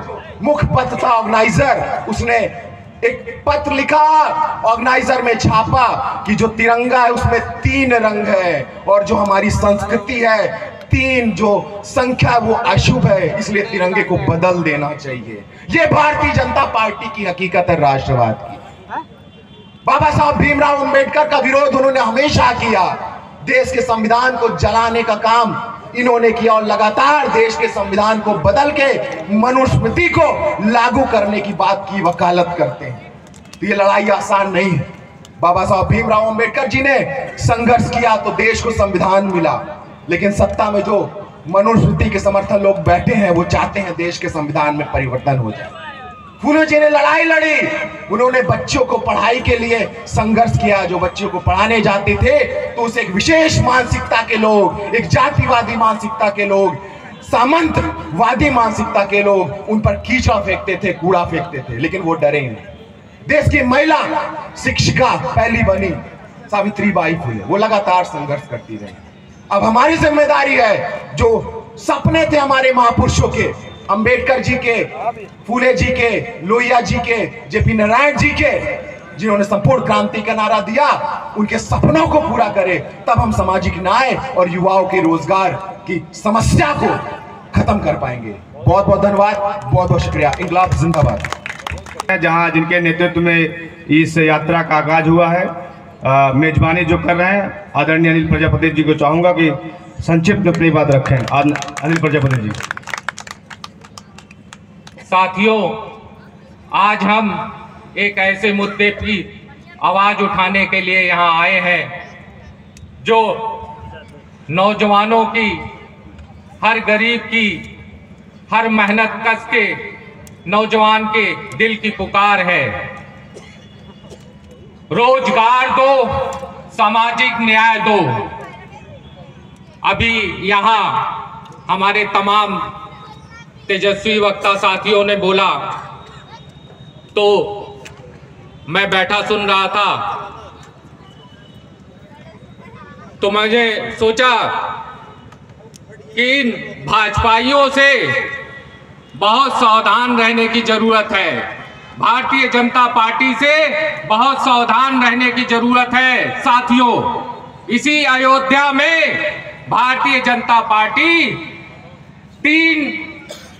मुख्य पत्र था ऑर्गेनाइजर, उसने एक पत्र लिखा, ऑर्गेनाइजर में छापा कि जो तिरंगा है उसमें 3 रंग है, और जो हमारी संस्कृति है 3 जो संख्या वो अशुभ है, इसलिए तिरंगे को बदल देना चाहिए। ये भारतीय जनता पार्टी की हकीकत है राष्ट्रवाद की। बाबा साहब भीमराव अंबेडकर का विरोध उन्होंने हमेशा किया। देश के संविधान को जलाने का काम इन्होंने किया, और लगातार देश के संविधान को बदल के मनुस्मृति को लागू करने की बात की वकालत करते हैं। तो ये लड़ाई आसान नहीं है। बाबा साहब भीमराव अंबेडकर जी ने संघर्ष किया तो देश को संविधान मिला, लेकिन सत्ता में जो मनुस्मृति के समर्थन लोग बैठे हैं वो चाहते हैं देश के संविधान में परिवर्तन हो जाए। फूले जी ने लड़ाई लड़ी, उन्होंने बच्चों को पढ़ाई के लिए संघर्ष किया। जो बच्चों को पढ़ाने जाते थे तो उसे एक विशेष मानसिकता के लोग, एक जातिवादी मानसिकता के लोग, सामंतवादी मानसिकता के लोग उन पर कीचड़ा फेंकते थे, कूड़ा फेंकते थे, लेकिन वो डरे नहीं। देश की महिला शिक्षिका पहली बनी सावित्रीबाई फुले, वो लगातार संघर्ष करती रही। अब हमारी जिम्मेदारी है, जो सपने थे हमारे महापुरुषों के, अंबेडकर जी के, फूले जी के, लोहिया जी के, जेपी नारायण जी के, जिन्होंने संपूर्ण क्रांति का नारा दिया, उनके सपनों को पूरा करें, तब हम सामाजिक न्याय और युवाओं के रोजगार की समस्या को खत्म कर पाएंगे। बहुत बहुत धन्यवाद, बहुत बहुत शुक्रिया। इंकलाब जिंदाबाद। जहां जिनके नेतृत्व में इस यात्रा का आगाज हुआ है, मेजबानी जो कर रहे हैं आदरणीय अनिल प्रजापति जी को चाहूंगा कि संक्षिप्त में अपनी बात रखें। अनिल प्रजापति जी। साथियों, आज हम एक ऐसे मुद्दे की आवाज उठाने के लिए यहाँ आए हैं जो नौजवानों की, हर गरीब की, हर मेहनत कश के नौजवान के दिल की पुकार है। रोजगार दो, सामाजिक न्याय दो। अभी यहाँ हमारे तमाम तेजस्वी वक्ता साथियों ने बोला तो मैं बैठा सुन रहा था, तो मुझे सोचा कि इन भाजपाइयों से बहुत सावधान रहने की जरूरत है। भारतीय जनता पार्टी से बहुत सावधान रहने की जरूरत है। साथियों, इसी अयोध्या में भारतीय जनता पार्टी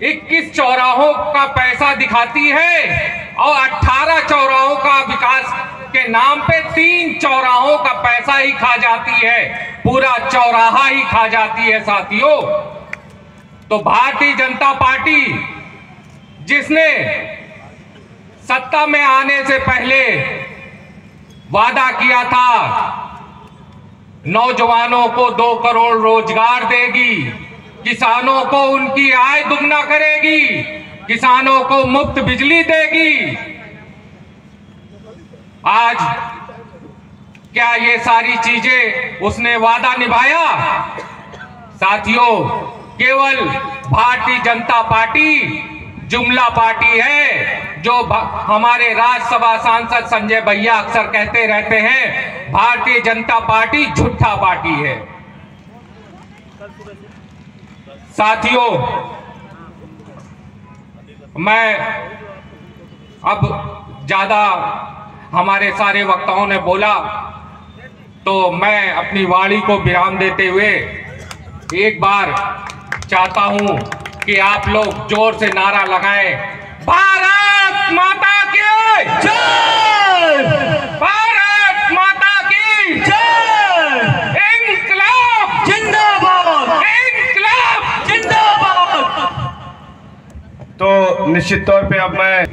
21 चौराहों का पैसा दिखाती है और 18 चौराहों का विकास के नाम पे 3 चौराहों का पैसा ही खा जाती है, पूरा चौराहा ही खा जाती है। साथियों, तो भारतीय जनता पार्टी जिसने सत्ता में आने से पहले वादा किया था नौजवानों को 2 करोड़ रोजगार देगी, किसानों को उनकी आय दुगना करेगी, किसानों को मुफ्त बिजली देगी, आज क्या ये सारी चीजें उसने वादा निभाया? साथियों, केवल भारतीय जनता पार्टी जुमला पार्टी है। जो हमारे राज्यसभा सांसद संजय भैया अक्सर कहते रहते हैं, भारतीय जनता पार्टी झूठा पार्टी है। साथियों, मैं अब ज्यादा, हमारे सारे वक्ताओं ने बोला, तो मैं अपनी वाणी को विराम देते हुए एक बार चाहता हूं कि आप लोग जोर से नारा लगाएं, भारत माता की जय! भारत माता की जय! इंकलाब जिंदाबाद! इंकलाब जिंदाबाद! तो निश्चित तौर पे अब मैं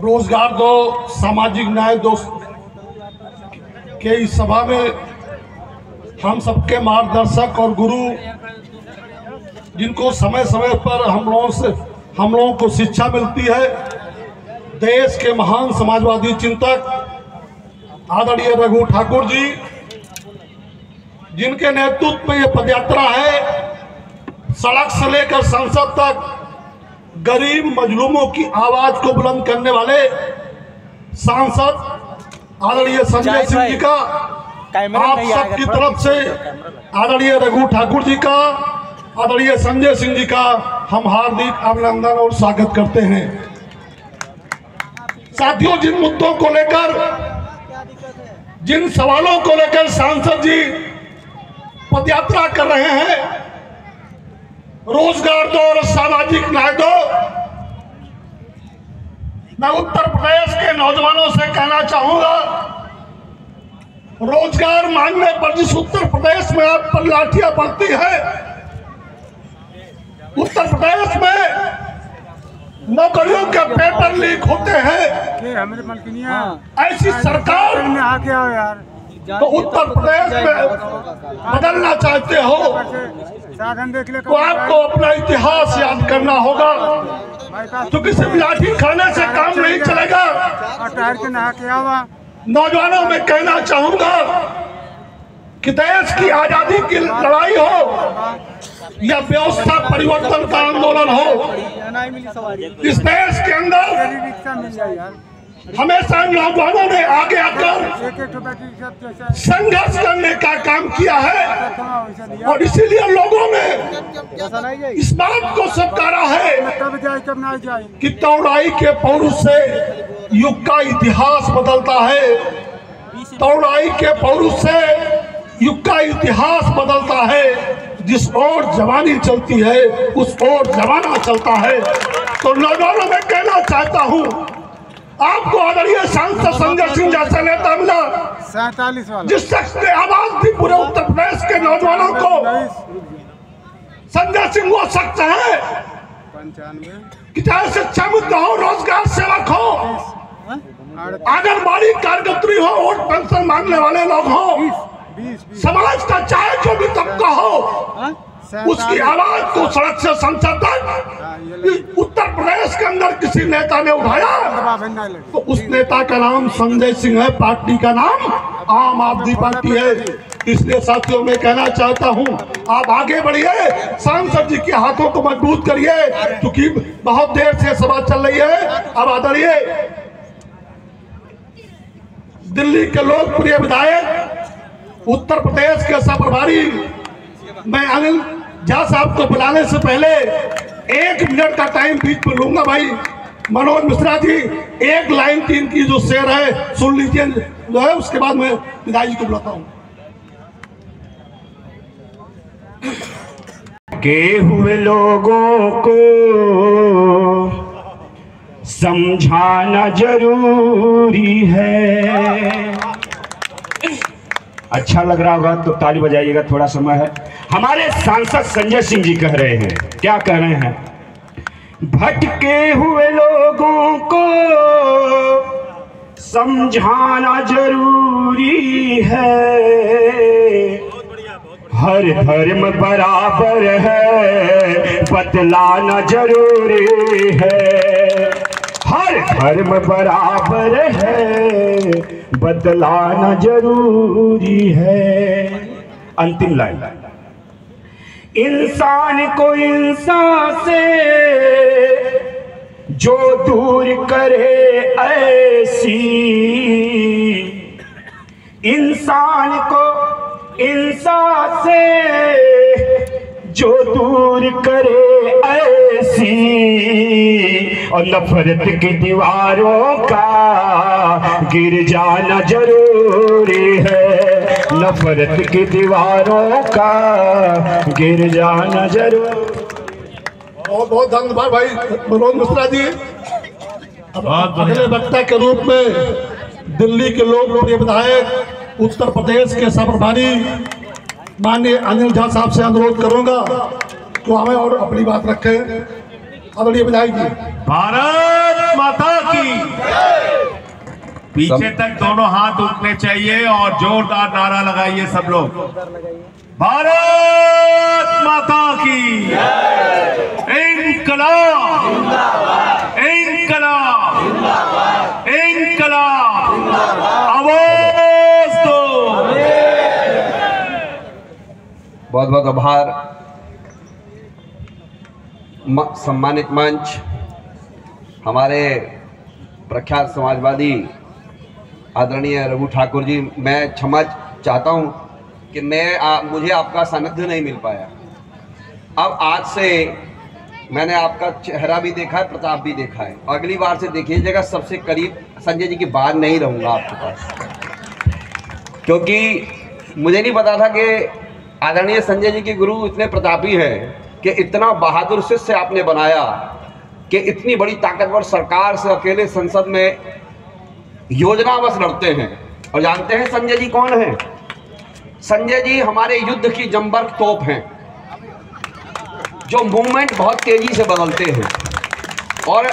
रोजगार दो, सामाजिक न्याय दो के इस सभा में हम सबके मार्गदर्शक और गुरु, जिनको समय समय पर हम लोगों को शिक्षा मिलती है, देश के महान समाजवादी चिंतक आदरणीय रघु ठाकुर जी, जिनके नेतृत्व में ये पदयात्रा है, सड़क से लेकर संसद तक गरीब मजलूमों की आवाज को बुलंद करने वाले सांसद आदरणीय संजय सिंह जी का, आप सबकी तरफ से आदरणीय रघु ठाकुर जी का, आदरणीय संजय सिंह जी का हम हार्दिक अभिनंदन और स्वागत करते हैं। साथियों, जिन मुद्दों को लेकर, जिन सवालों को लेकर सांसद जी पदयात्रा कर रहे हैं, रोजगार दो और सामाजिक न्याय दो, मैं उत्तर प्रदेश के नौजवानों से कहना चाहूंगा, रोजगार मांगने पर जिस उत्तर प्रदेश में आप पर लाठियां पड़ती है, उत्तर प्रदेश में नौकरियों के पेपर लीक होते हैं, ऐसी सरकार तो उत्तर प्रदेश में बदलना चाहते हो तो आपको अपना इतिहास याद करना होगा, क्योंकि सिर्फ लाठी खाने से काम नहीं चलेगा। नौजवानों में कहना चाहूंगा कि देश की आजादी की लड़ाई हो या व्यवस्था परिवर्तन का आंदोलन हो, इस देश के अंदर हमेशा नौजवानों ने आगे आकर संघर्ष करने का काम किया है और इसीलिए लोगों ने इस बात को स्वीकारा है कि तौड़ाई के पौरुष से युग का इतिहास बदलता है, तौड़ाई के पौरुष से युग का इतिहास बदलता है, जिस ओर जवानी चलती है उस ओर जमाना चलता है। तो नौजवानों में कहना चाहता हूँ, आपको आदरणीय सांसद संजय सिंह जैसा नेता मिला, 47 वाला, जिस शख्स ने आवाज दी पूरे उत्तर प्रदेश के नौजवानों को। संजय सिंह वो शख्स है कि चाहे शिक्षा मुद्दा हो, रोजगार सेवक हो, आंगनबाड़ी कार्यकर्त्री हो, वोट पेंशन मांगने वाले लोग हो, समाज का चाहे जो भी तबका हो, उसकी आवाज को सड़क से संसद तक उत्तर प्रदेश के अंदर किसी नेता ने उठाया तो उस नेता का नाम संजय सिंह है, पार्टी का नाम आम आदमी पार्टी है। इसलिए साथियों में कहना चाहता हूं, आप आगे बढ़िए, सांसद जी के हाथों को मजबूत करिए, क्योंकि बहुत देर से सभा चल रही है। अब आदरणीय दिल्ली के लोकप्रिय विधायक, उत्तर प्रदेश के सह प्रभारी, मैं अनिल झा साहब को बुलाने से पहले 1 मिनट का टाइम बीच में लूंगा। भाई मनोज मिश्रा जी, एक लाइन 3 की जो शेर है सुन लीजिए जो है, उसके बाद मैं विधायक जी को बुलाता हूं। के हुए लोगों को समझाना जरूरी है। अच्छा लग रहा होगा तो ताली बजाइएगा, थोड़ा समय है। हमारे सांसद संजय सिंह जी कह रहे हैं, क्या कह रहे हैं? भटके हुए लोगों को समझाना जरूरी है, हर धर्म बराबर है, बतलाना जरूरी है, हर धर्म बराबर है, बदलाना जरूरी है। अंतिम लाइन, इंसान को इंसान से जो दूर करे ऐसी, इंसान को इंसान से जो दूर करे ऐसी, और नफरत की दीवारों का गिर जाना जरूरी है, नफरत की दीवारों का गिर जाना जरूरी। बहुत बहुत धन्यवाद भाई मनोज मिश्रा जी। अगले वक्ता के रूप में दिल्ली के लोकप्रिय विधायक, उत्तर प्रदेश के सह प्रभारी माननीय अनिल झा साहब से अनुरोध करूंगा तो हमें और अपनी बात रखें। आदरणीय विधायक जी। भारत माता की। पीछे तक दोनों हाथ उठने चाहिए और जोरदार नारा लगाइए सब लोग। भारत माता की इंकलाब, इंकलाब, इंकलाब, आवाज दो। बहुत बहुत आभार। सम्मानित मंच, हमारे प्रख्यात समाजवादी आदरणीय रघु ठाकुर जी, मैं क्षमा चाहता हूं कि मुझे आपका सानिध्य नहीं मिल पाया। अब आज से मैंने आपका चेहरा भी देखा है, प्रताप भी देखा है। अगली बार से देखिएगा, सबसे करीब संजय जी की बात नहीं रहूँगा आपके पास, क्योंकि मुझे नहीं पता था कि आदरणीय संजय जी के गुरु इतने प्रतापी हैं कि इतना बहादुर शिष्य आपने बनाया कि इतनी बड़ी ताकतवर सरकार से अकेले संसद में योजनावश लड़ते हैं। और जानते हैं संजय जी कौन है? संजय जी हमारे युद्ध की जंबर तोप हैं, जो मूवमेंट बहुत तेजी से बदलते हैं और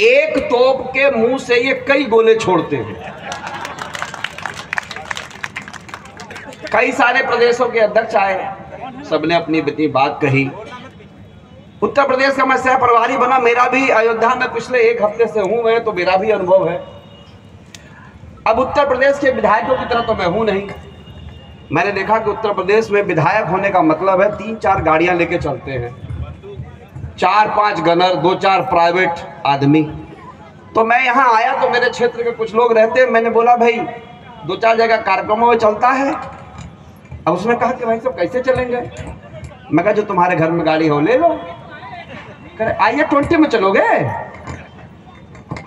एक तोप के मुंह से ये कई गोले छोड़ते हैं। कई सारे प्रदेशों के अध्यक्ष आए, सबने अपनी अपनी बात कही। उत्तर प्रदेश का मैं सह प्रभारी बना, मेरा भी अयोध्या में पिछले एक हफ्ते से हूं मैं, तो मेरा भी अनुभव है। अब उत्तर प्रदेश के विधायकों की तरह तो मैं हूं नहीं। मैंने देखा कि उत्तर प्रदेश में विधायक होने का मतलब है 3-4 गाड़ियां लेके चलते हैं, 4-5 गनर, 2-4 प्राइवेट आदमी। तो मैं यहाँ आया तो मेरे क्षेत्र के कुछ लोग रहते हैं, मैंने बोला भाई 2-4 जगह कार्यक्रमों में चलता है। अब उसने कहा कि भाई सब कैसे चलेंगे? मैं कहा जो तुम्हारे घर में गाड़ी हो ले लो। कह रहे आइए 20 में चलोगे?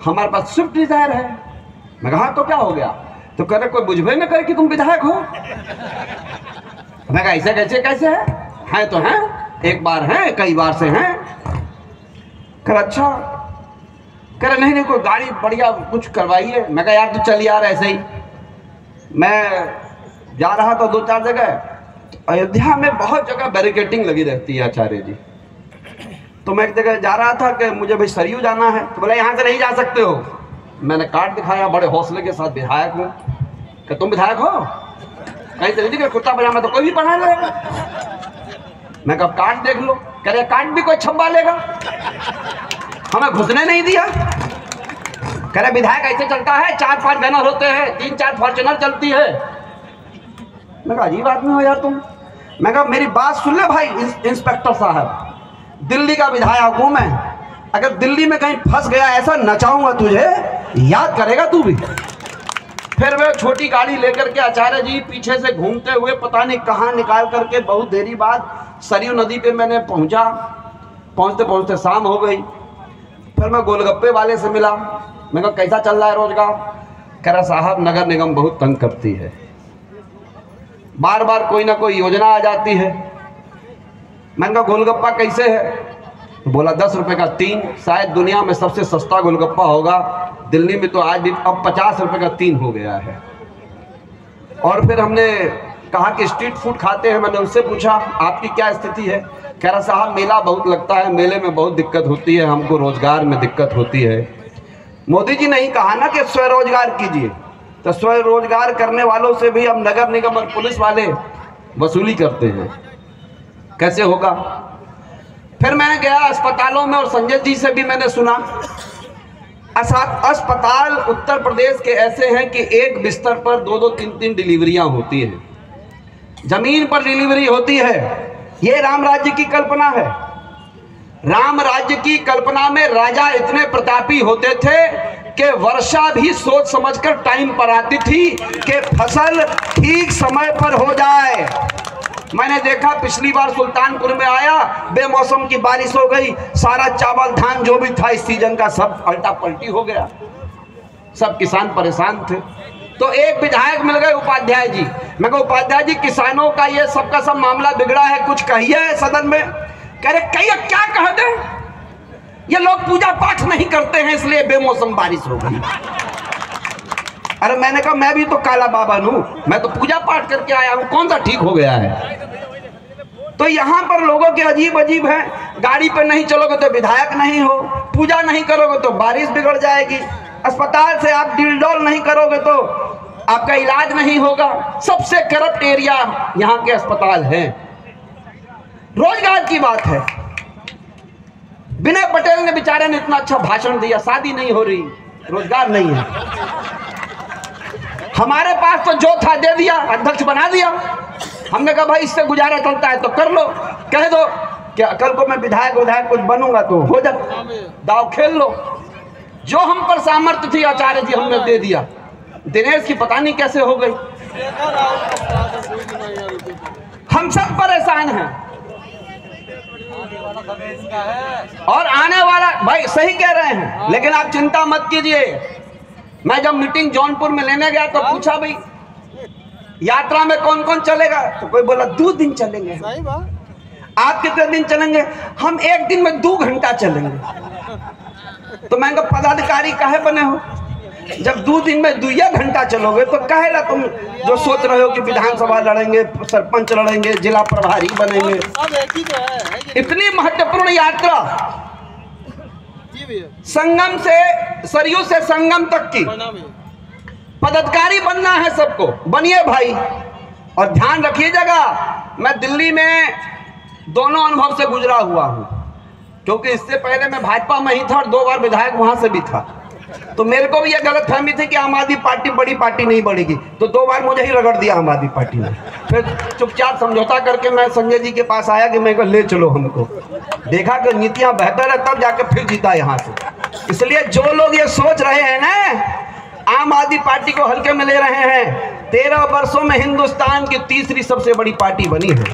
हमारे पास स्विफ्ट डिजायर है। मैं कहा तो क्या हो गया? तो कह रहे कोई बुझबे न करे कि तुम विधायक हो। मैं कहा ऐसे कैसे है तो हैं, एक बार हैं, कई बार से हैं। कह रहे अच्छा। कह रहे नहीं कोई गाड़ी बढ़िया कुछ करवाइए। मैं कहा यार तू चल यार ऐसे ही। मैं जा रहा था 2-4 जगह, तो अयोध्या में बहुत जगह बैरिकेटिंग लगी रहती है आचार्य जी। तो मैं एक जगह जा रहा था कि मुझे भाई सरयू जाना है, तो बोला यहाँ से नहीं जा सकते हो। मैंने कार्ड दिखाया, बड़े हौसले के साथ विधायक हूँ। कि तुम विधायक हो? कहीं तो नहीं कुर्ता पजामा तो कोई भी पहना लेगा। मैं कब कार्ड देख लो। कह रहे कार्ड भी कोई छप्पा लेगा, हमें घुसने नहीं दिया। कह रहे विधायक ऐसे चलता है, 4-5 गनर होते हैं, 3-4 फॉर्च्यूनर चलती है। मैं कहा अजीब आदमी हो यार तुम। मैं कहा मेरी बात सुन ले भाई इंस्पेक्टर साहब, दिल्ली का विधायक हूं मैं। अगर दिल्ली में कहीं फंस गया ऐसा नचाऊंगा तुझे, याद करेगा तू भी। फिर वे छोटी गाड़ी लेकर के आचार्य जी पीछे से घूमते हुए पता नहीं कहाँ निकाल करके बहुत देरी बाद सरयू नदी पे मैंने पहुंचा। पहुंचते पहुंचते शाम हो गई। फिर मैं गोलगप्पे वाले से मिला। मैं कहा कैसा चल रहा है रोजगार? कह रहा साहब नगर निगम बहुत तंग करती है, बार बार कोई ना कोई योजना आ जाती है। मैंने कहा गोलगप्पा कैसे है? तो बोला 10 रुपए का 3। शायद दुनिया में सबसे सस्ता गोलगप्पा होगा। दिल्ली में तो आज भी अब 50 रुपए का 3 हो गया है। और फिर हमने कहा कि स्ट्रीट फूड खाते हैं। मैंने उससे पूछा आपकी क्या स्थिति है? कह रहा साहब मेला बहुत लगता है, मेले में बहुत दिक्कत होती है, हमको रोजगार में दिक्कत होती है। मोदी जी ने ही कहा ना कि स्वरोजगार कीजिए, तो स्वरोजगार करने वालों से भी अब नगर निगम और पुलिस वाले वसूली करते हैं। कैसे होगा? फिर मैं गया अस्पतालों में और संजय जी से भी मैंने सुना। अस्पताल उत्तर प्रदेश के ऐसे हैं कि एक बिस्तर पर 2-2, 3-3 डिलीवरियां होती हैं, जमीन पर डिलीवरी होती है। ये राम राज्य की कल्पना है। राम राज्य की कल्पना में राजा इतने प्रतापी होते थे कि वर्षा भी सोच समझकर टाइम पर आती थी कि फसल ठीक समय पर हो जाए। मैंने देखा पिछली बार सुल्तानपुर में आया, बेमौसम की बारिश हो गई, सारा चावल धान जो भी था इस सीजन का सब पलटा पलटी हो गया, सब किसान परेशान थे। तो एक विधायक मिल गए उपाध्याय जी। मैं कहा उपाध्याय जी किसानों का ये सबका सब मामला बिगड़ा है, कुछ कहिए सदन में। कह रहे कहिए क्या कह दे, ये लोग पूजा पाठ नहीं करते हैं इसलिए बेमौसम बारिश हो गई। अरे मैंने कहा मैं भी तो काला बाबा हूं, मैं तो पूजा पाठ करके आया हूं, कौन सा ठीक हो गया है? तो यहाँ पर लोगों के अजीब अजीब हैं। गाड़ी पे नहीं चलोगे तो विधायक नहीं हो, पूजा नहीं करोगे तो बारिश बिगड़ जाएगी, अस्पताल से आप डील नहीं करोगे तो आपका इलाज नहीं होगा। सबसे करप्ट एरिया यहाँ के अस्पताल हैं। रोजगार की बात है, विनय पटेल ने बेचारे ने इतना अच्छा भाषण दिया, शादी नहीं हो रही, रोजगार नहीं है। हमारे पास तो जो था दे दिया, अध्यक्ष बना दिया। हमने कहा भाई इससे गुजारा चलता है तो कर लो, कह दो क्या कल को मैं विधायक कुछ बनूंगा तो हो जा, दाव खेल लो। जो हम पर सामर्थ्य थी आचार्य जी हमने दे दिया। दिनेश की पता नहीं कैसे हो गई। हम सब परेशान हैं और आने वाला भाई सही कह रहे हैं, लेकिन आप चिंता मत कीजिए। मैं जब मीटिंग जौनपुर में लेने गया तो पूछा भाई यात्रा में कौन कौन चलेगा, तो कोई बोला 2 दिन चलेंगे। आप कितने दिन चलेंगे? हम 1 दिन में 2 घंटा चलेंगे। तो मैं कहा पदाधिकारी काहे बने हो, जब 2 दिन में 2 घंटा चलोगे तो काहे तुम जो सोच रहे हो कि विधानसभा लड़ेंगे, सरपंच लड़ेंगे, जिला प्रभारी बनेंगे। इतनी महत्वपूर्ण यात्रा संगम से सरयू से संगम तक की, पदाधिकारी बनना है सबको, बनिए भाई। और ध्यान रखिएगा, मैं दिल्ली में दोनों अनुभव से गुजरा हुआ हूं, क्योंकि इससे पहले मैं भाजपा में ही था और 2 बार विधायक वहां से भी था। तो मेरे को भी यह गलतफहमी थी कि आम आदमी पार्टी बड़ी पार्टी नहीं बढ़ेगी, तो 2 बार मुझे ही रगड़ दिया आम आदमी पार्टी ने। फिर चुपचाप समझौता करके मैं संजय जी के पास आया कि मैं को ले चलो हमको, देखा कि नीतियां बेहतर है, तब जाकर फिर जीता यहाँ से। इसलिए जो लोग ये सोच रहे हैं ना आम आदमी पार्टी को हल्के में ले रहे हैं, 13 वर्षों में हिंदुस्तान की 3री सबसे बड़ी पार्टी बनी है।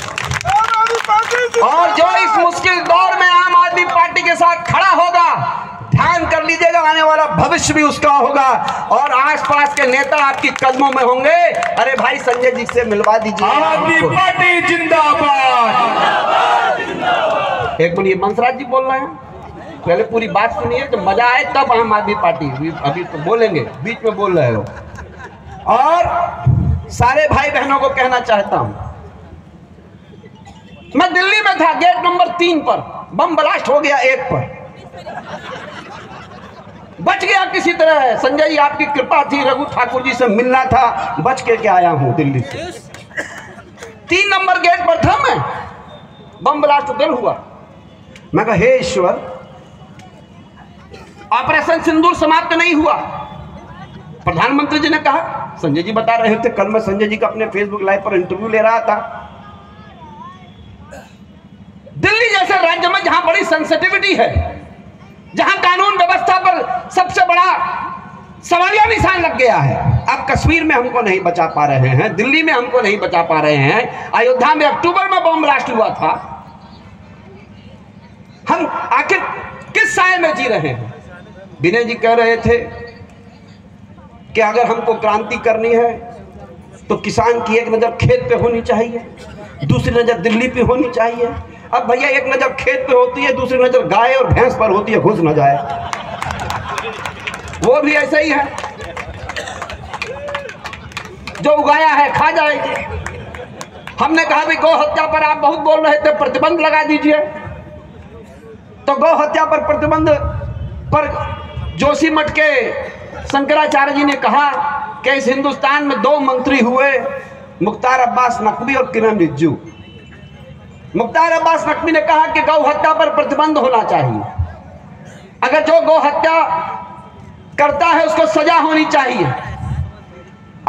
और जो इस मुश्किल दौर में आम आदमी पार्टी के साथ खड़ा होगा, ध्यान कर लीजिएगा आने वाला भविष्य भी उसका होगा और आसपास के नेता आपकी कदमों में होंगे। अरे भाई संजय जी से मिलवा दीजिए। आम आदमी पार्टी जिंदाबाद। एक मिनट, बंसराज जी बोल रहे हैं, पहले पूरी बात सुनिए, तो मजा आए तब आम आदमी पार्टी। अभी तो बोलेंगे, बीच में बोल रहे हो। और सारे भाई बहनों को कहना चाहता हूं, मैं दिल्ली में था, गेट नंबर 3 पर बम ब्लास्ट हो गया 1 पर, बच गया किसी तरह। संजय जी आपकी कृपा थी, रघु ठाकुर जी से मिलना था, बच के आया हूं दिल्ली से। 3 नंबर गेट पर था मैं, बम ब्लास्ट उधर हुआ। मैं कहा हे ईश्वर, ऑपरेशन सिंदूर समाप्त नहीं हुआ। प्रधानमंत्री जी ने कहा, संजय जी बता रहे थे, कल मैं संजय जी का अपने फेसबुक लाइव पर इंटरव्यू ले रहा था। दिल्ली जैसे राज्य में जहां बड़ी सेंसिटिविटी है, जहां कानून व्यवस्था पर सबसे बड़ा सवालिया निशान लग गया है, अब कश्मीर में हमको नहीं बचा पा रहे हैं, दिल्ली में हमको नहीं बचा पा रहे हैं, अयोध्या में अक्टूबर में बम ब्लास्ट हुआ था। हम आखिर किस साए में जी रहे हैं? विनय जी कह रहे थे कि अगर हमको क्रांति करनी है तो किसान की एक नजर खेत पे होनी चाहिए, दूसरी नजर दिल्ली पे होनी चाहिए। अब भैया एक नजर खेत पे होती है, दूसरी नजर गाय और भैंस पर होती है, घुस न जाए। वो भी ऐसा ही है, जो उगाया है खा जाएगी। हमने कहा भी गौ हत्या पर आप बहुत बोल रहे थे, प्रतिबंध लगा दीजिए। तो गौ हत्या पर प्रतिबंध पर जोशीमठ के शंकराचार्य जी ने कहा कि इस हिंदुस्तान में 2 मंत्री हुए, मुख्तार अब्बास नकवी और किरण रिजिजू। मुख्तार अब्बास नकवी ने कहा कि गौ हत्या पर प्रतिबंध होना चाहिए, अगर जो गौ हत्या करता है उसको सजा होनी चाहिए।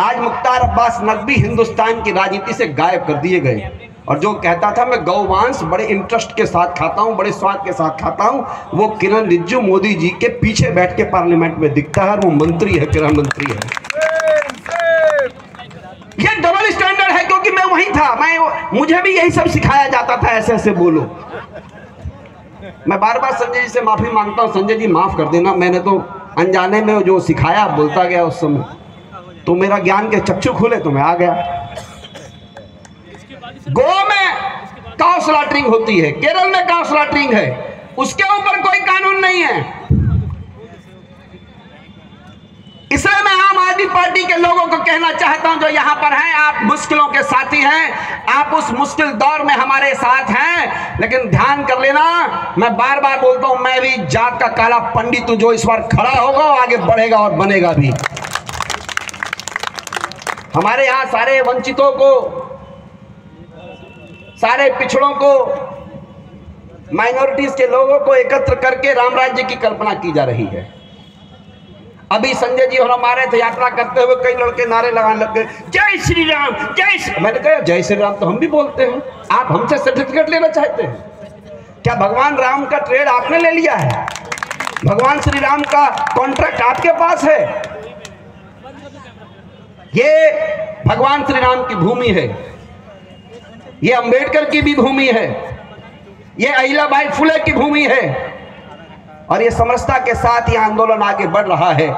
आज मुख्तार अब्बास नकवी हिंदुस्तान की राजनीति से गायब कर दिए गए, और जो कहता था मैं गौमांस बड़े इंटरेस्ट के साथ खाता हूं, बड़े स्वाद के साथ खाता हूं, वो किरण रिजिजू मोदी जी के पीछे बैठ के पार्लियामेंट में दिखता है, वो मंत्री है, गृह मंत्री है। ये डबल स्टैंडर्ड है, क्योंकि मैं वहीं था, मुझे भी यही सब सिखाया जाता था, ऐसे ऐसे बोलो। मैं बार बार संजय जी से माफी मांगता हूं, संजय जी माफ कर देना, मैंने तो अनजाने में जो सिखाया बोलता गया उस समय, तो मेरा ज्ञान के चक्षु खुले तो मैं आ गया। गोवा में काउ स्लॉटरिंग होती है, केरल में काउ स्लॉटरिंग है, उसके ऊपर कोई कानून नहीं है। इसलिए मैं आम आदमी पार्टी पार्टी के लोगों को कहना चाहता हूं जो यहां पर हैं, आप मुश्किलों के साथी हैं, आप उस मुश्किल दौर में हमारे साथ हैं, लेकिन ध्यान कर लेना, मैं बार बार बोलता हूं, मैं भी जात का काला पंडित हूं जो इस बार खड़ा होगा, आगे बढ़ेगा और बनेगा भी। हमारे यहां सारे वंचितों को, सारे पिछड़ों को, माइनॉरिटीज के लोगों को एकत्र करके राम राज्य की कल्पना की जा रही है। अभी संजय जी और हमारे थे यात्रा करते हुए, कई लड़के नारे लगाने लग गए, जय श्री राम, जय श्री। मैंने कहा जय श्री राम तो हम भी बोलते हैं, आप हमसे सर्टिफिकेट लेना चाहते हैं क्या? भगवान राम का ट्रेड आपने ले लिया है? भगवान श्री राम का कॉन्ट्रैक्ट आपके पास है? ये भगवान श्री राम की भूमि है, ये अंबेडकर की भी भूमि है, ये अहिल्याबाई फुले की भूमि है, और ये समरसता के साथ ये आंदोलन आगे बढ़ रहा है।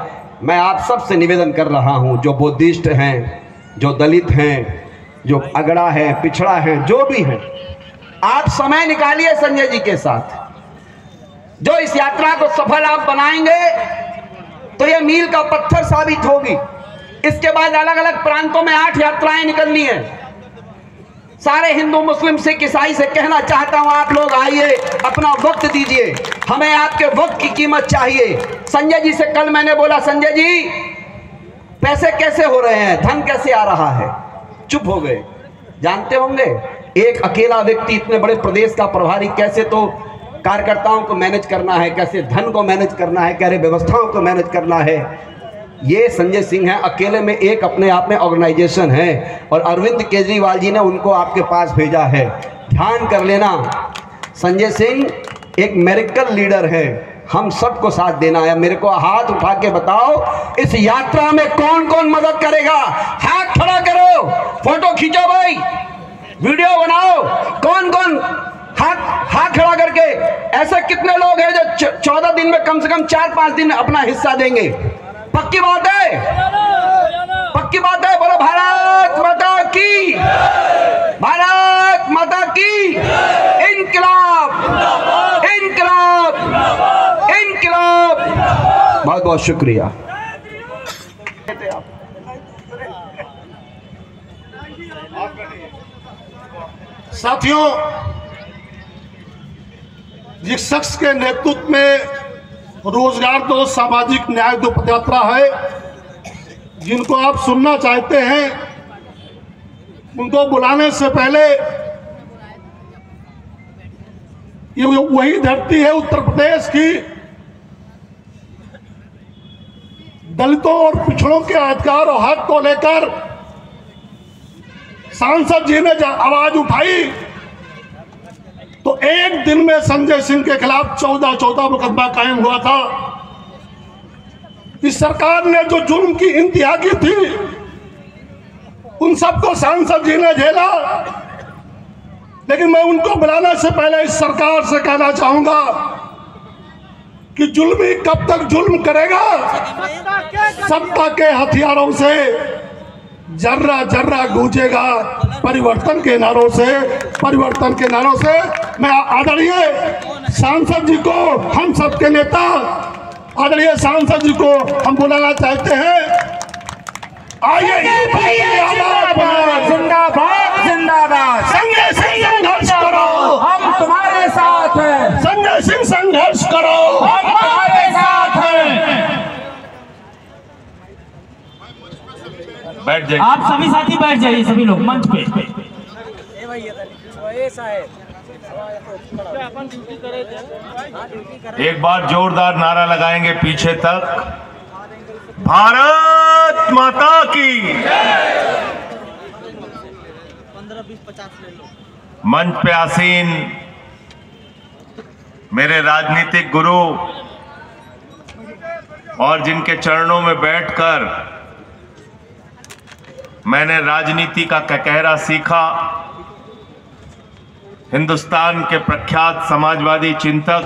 मैं आप सबसे निवेदन कर रहा हूं, जो बुद्धिस्ट हैं, जो दलित हैं, जो अगड़ा है, पिछड़ा है, जो भी हैं, आप समय निकालिए संजय जी के साथ। जो इस यात्रा को सफल आप बनाएंगे तो ये मील का पत्थर साबित होगी। इसके बाद अलग अलग प्रांतों में 8 यात्राएं निकलनी है। सारे हिंदू, मुस्लिम, सिख, ईसाई से कहना चाहता हूं, आप लोग आइए, अपना वक्त दीजिए, हमें आपके वक्त की कीमत चाहिए। संजय जी से कल मैंने बोला, संजय जी पैसे कैसे हो रहे हैं, धन कैसे आ रहा है? चुप हो गए। जानते होंगे एक अकेला व्यक्ति इतने बड़े प्रदेश का प्रभारी कैसे तो कार्यकर्ताओं को मैनेज करना है, कैसे धन को मैनेज करना है, कैसे व्यवस्थाओं को मैनेज करना है। ये संजय सिंह है, अकेले में एक अपने आप में ऑर्गेनाइजेशन है, और अरविंद केजरीवाल जी ने उनको आपके पास भेजा है। ध्यान कर लेना, संजय सिंह एक मेरिकल लीडर है, हम सबको साथ देना है। मेरे को हाथ उठा के बताओ, इस यात्रा में कौन कौन मदद करेगा? हाथ खड़ा करो, फोटो खींचो भाई, वीडियो बनाओ, कौन कौन हाथ खड़ा करके। ऐसे कितने लोग हैं जो 14 दिन में कम से कम 4-5 दिन अपना हिस्सा देंगे? पक्की बात है, पक्की बात है। बोलो भारत माता की, भारत माता की इनकलाब, इनकलाब, इनकलाब। बहुत बहुत शुक्रिया। साथियों, जिस शख्स के नेतृत्व में रोजगार दो, सामाजिक न्याय दो पदयात्रा है, जिनको आप सुनना चाहते हैं, उनको बुलाने से पहले ये वही धरती है उत्तर प्रदेश की, दलितों और पिछड़ों के अधिकार और हक को लेकर सांसद जी ने आवाज उठाई तो एक दिन में संजय सिंह के खिलाफ 14 मुकदमा कायम हुआ था। इस सरकार ने जो जुल्म की इंतहा की थी, उन सबको सांसद जी ने झेला। लेकिन मैं उनको बुलाने से पहले इस सरकार से कहना चाहूंगा कि जुल्मी कब तक जुल्म करेगा? सत्ता के हथियारों से जर्रा जर्रा गूंजेगा, परिवर्तन के नारों से, परिवर्तन के नारों से। मैं आदरणीय सांसद जी को, हम सबके नेता आदरणीय सांसद जी को हम बुलाना चाहते हैं। आइए, जिंदाबाद, जिंदाबाद। संजय सिंह संघर्ष करो, हम तुम्हारे साथ हैं। संजय सिंह संघर्ष करो, हम तुम्हारे साथ हैं। बैठ जाइए, आप सभी साथी बैठ जाइए, सभी लोग मंच पे। एक बार जोरदार नारा लगाएंगे पीछे तक, भारत माता की। मंच पे आसीन मेरे राजनीतिक गुरु और जिनके चरणों में बैठकर मैंने राजनीति का कहरा सीखा, हिंदुस्तान के प्रख्यात समाजवादी चिंतक,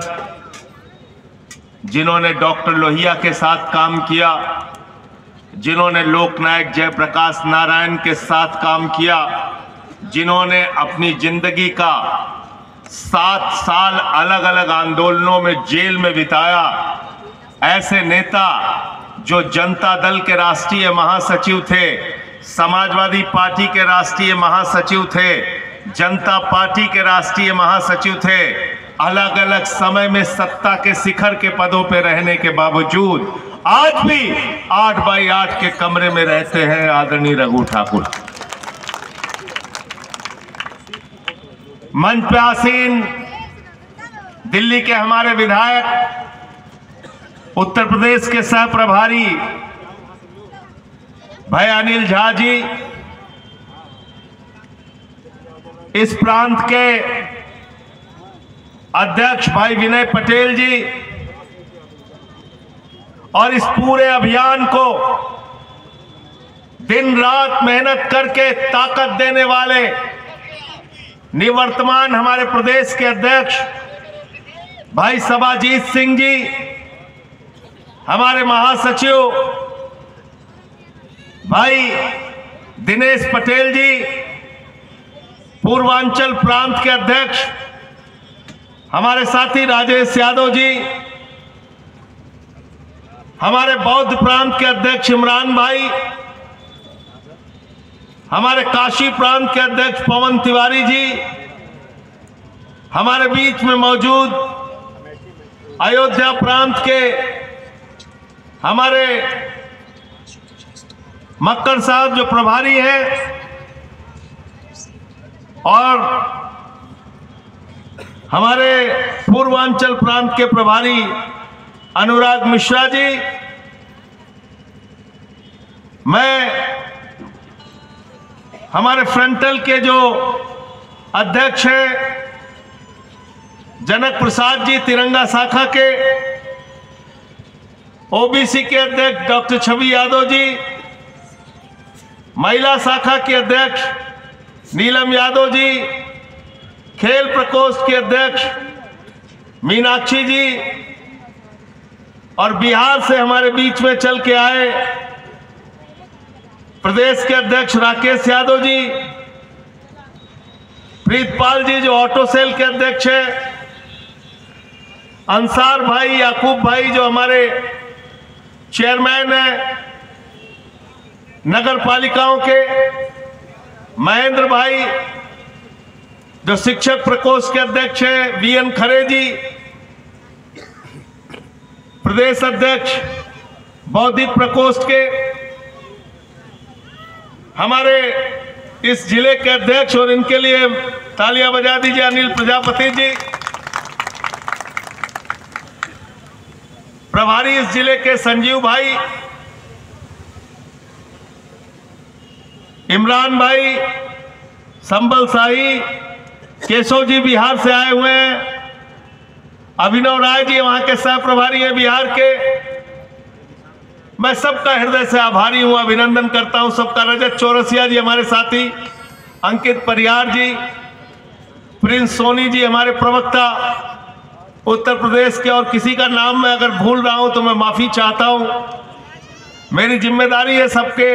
जिन्होंने डॉक्टर लोहिया के साथ काम किया, जिन्होंने लोकनायक जयप्रकाश नारायण के साथ काम किया, जिन्होंने अपनी जिंदगी का 7 साल अलग अलग आंदोलनों में जेल में बिताया, ऐसे नेता जो जनता दल के राष्ट्रीय महासचिव थे, समाजवादी पार्टी के राष्ट्रीय महासचिव थे, जनता पार्टी के राष्ट्रीय महासचिव थे, अलग अलग समय में सत्ता के शिखर के पदों पर रहने के बावजूद आज भी 8x8 के कमरे में रहते हैं आदरणीय रघु ठाकुर। मंच पे आसीन दिल्ली के हमारे विधायक, उत्तर प्रदेश के सह प्रभारी भाई अनिल झा जी, इस प्रांत के अध्यक्ष भाई विनय पटेल जी, और इस पूरे अभियान को दिन रात मेहनत करके ताकत देने वाले निवर्तमान हमारे प्रदेश के अध्यक्ष भाई सभाजीत सिंह जी, हमारे महासचिव भाई दिनेश पटेल जी, पूर्वांचल प्रांत के अध्यक्ष हमारे साथी राजेश यादव जी, हमारे बौद्ध प्रांत के अध्यक्ष इमरान भाई, हमारे काशी प्रांत के अध्यक्ष पवन तिवारी जी, हमारे बीच में मौजूद अयोध्या प्रांत के हमारे मक्कर साहब जो प्रभारी हैं, और हमारे पूर्वांचल प्रांत के प्रभारी अनुराग मिश्रा जी। मैं हमारे फ्रंटल के जो अध्यक्ष हैं जनक प्रसाद जी तिरंगा शाखा के, ओबीसी के अध्यक्ष डॉक्टर छवि यादव जी, महिला शाखा के अध्यक्ष नीलम यादव जी, खेल प्रकोष्ठ के अध्यक्ष मीनाक्षी जी, और बिहार से हमारे बीच में चल के आए प्रदेश के अध्यक्ष राकेश यादव जी, प्रीतपाल जी जो ऑटो सेल के अध्यक्ष हैं, अंसार भाई, याकूब भाई जो हमारे चेयरमैन हैं नगर पालिकाओं के, महेंद्र भाई जो शिक्षक प्रकोष्ठ के अध्यक्ष हैं, वीएन खरे जी प्रदेश अध्यक्ष बौद्धिक प्रकोष्ठ के, हमारे इस जिले के अध्यक्ष, और इनके लिए तालियां बजा दीजिए अनिल प्रजापति जी, प्रभारी इस जिले के संजीव भाई, इमरान भाई, संबल शाही, केशव जी बिहार से आए हुए हैं, अभिनव राय जी वहां के सह प्रभारी हैं बिहार के। मैं सबका हृदय से आभारी हूं, अभिनंदन करता हूं सबका। रजत चौरसिया जी हमारे साथी, अंकित परियार जी, प्रिंस सोनी जी हमारे प्रवक्ता उत्तर प्रदेश के, और किसी का नाम मैं अगर भूल रहा हूं तो मैं माफी चाहता हूं। मेरी जिम्मेदारी है सबके।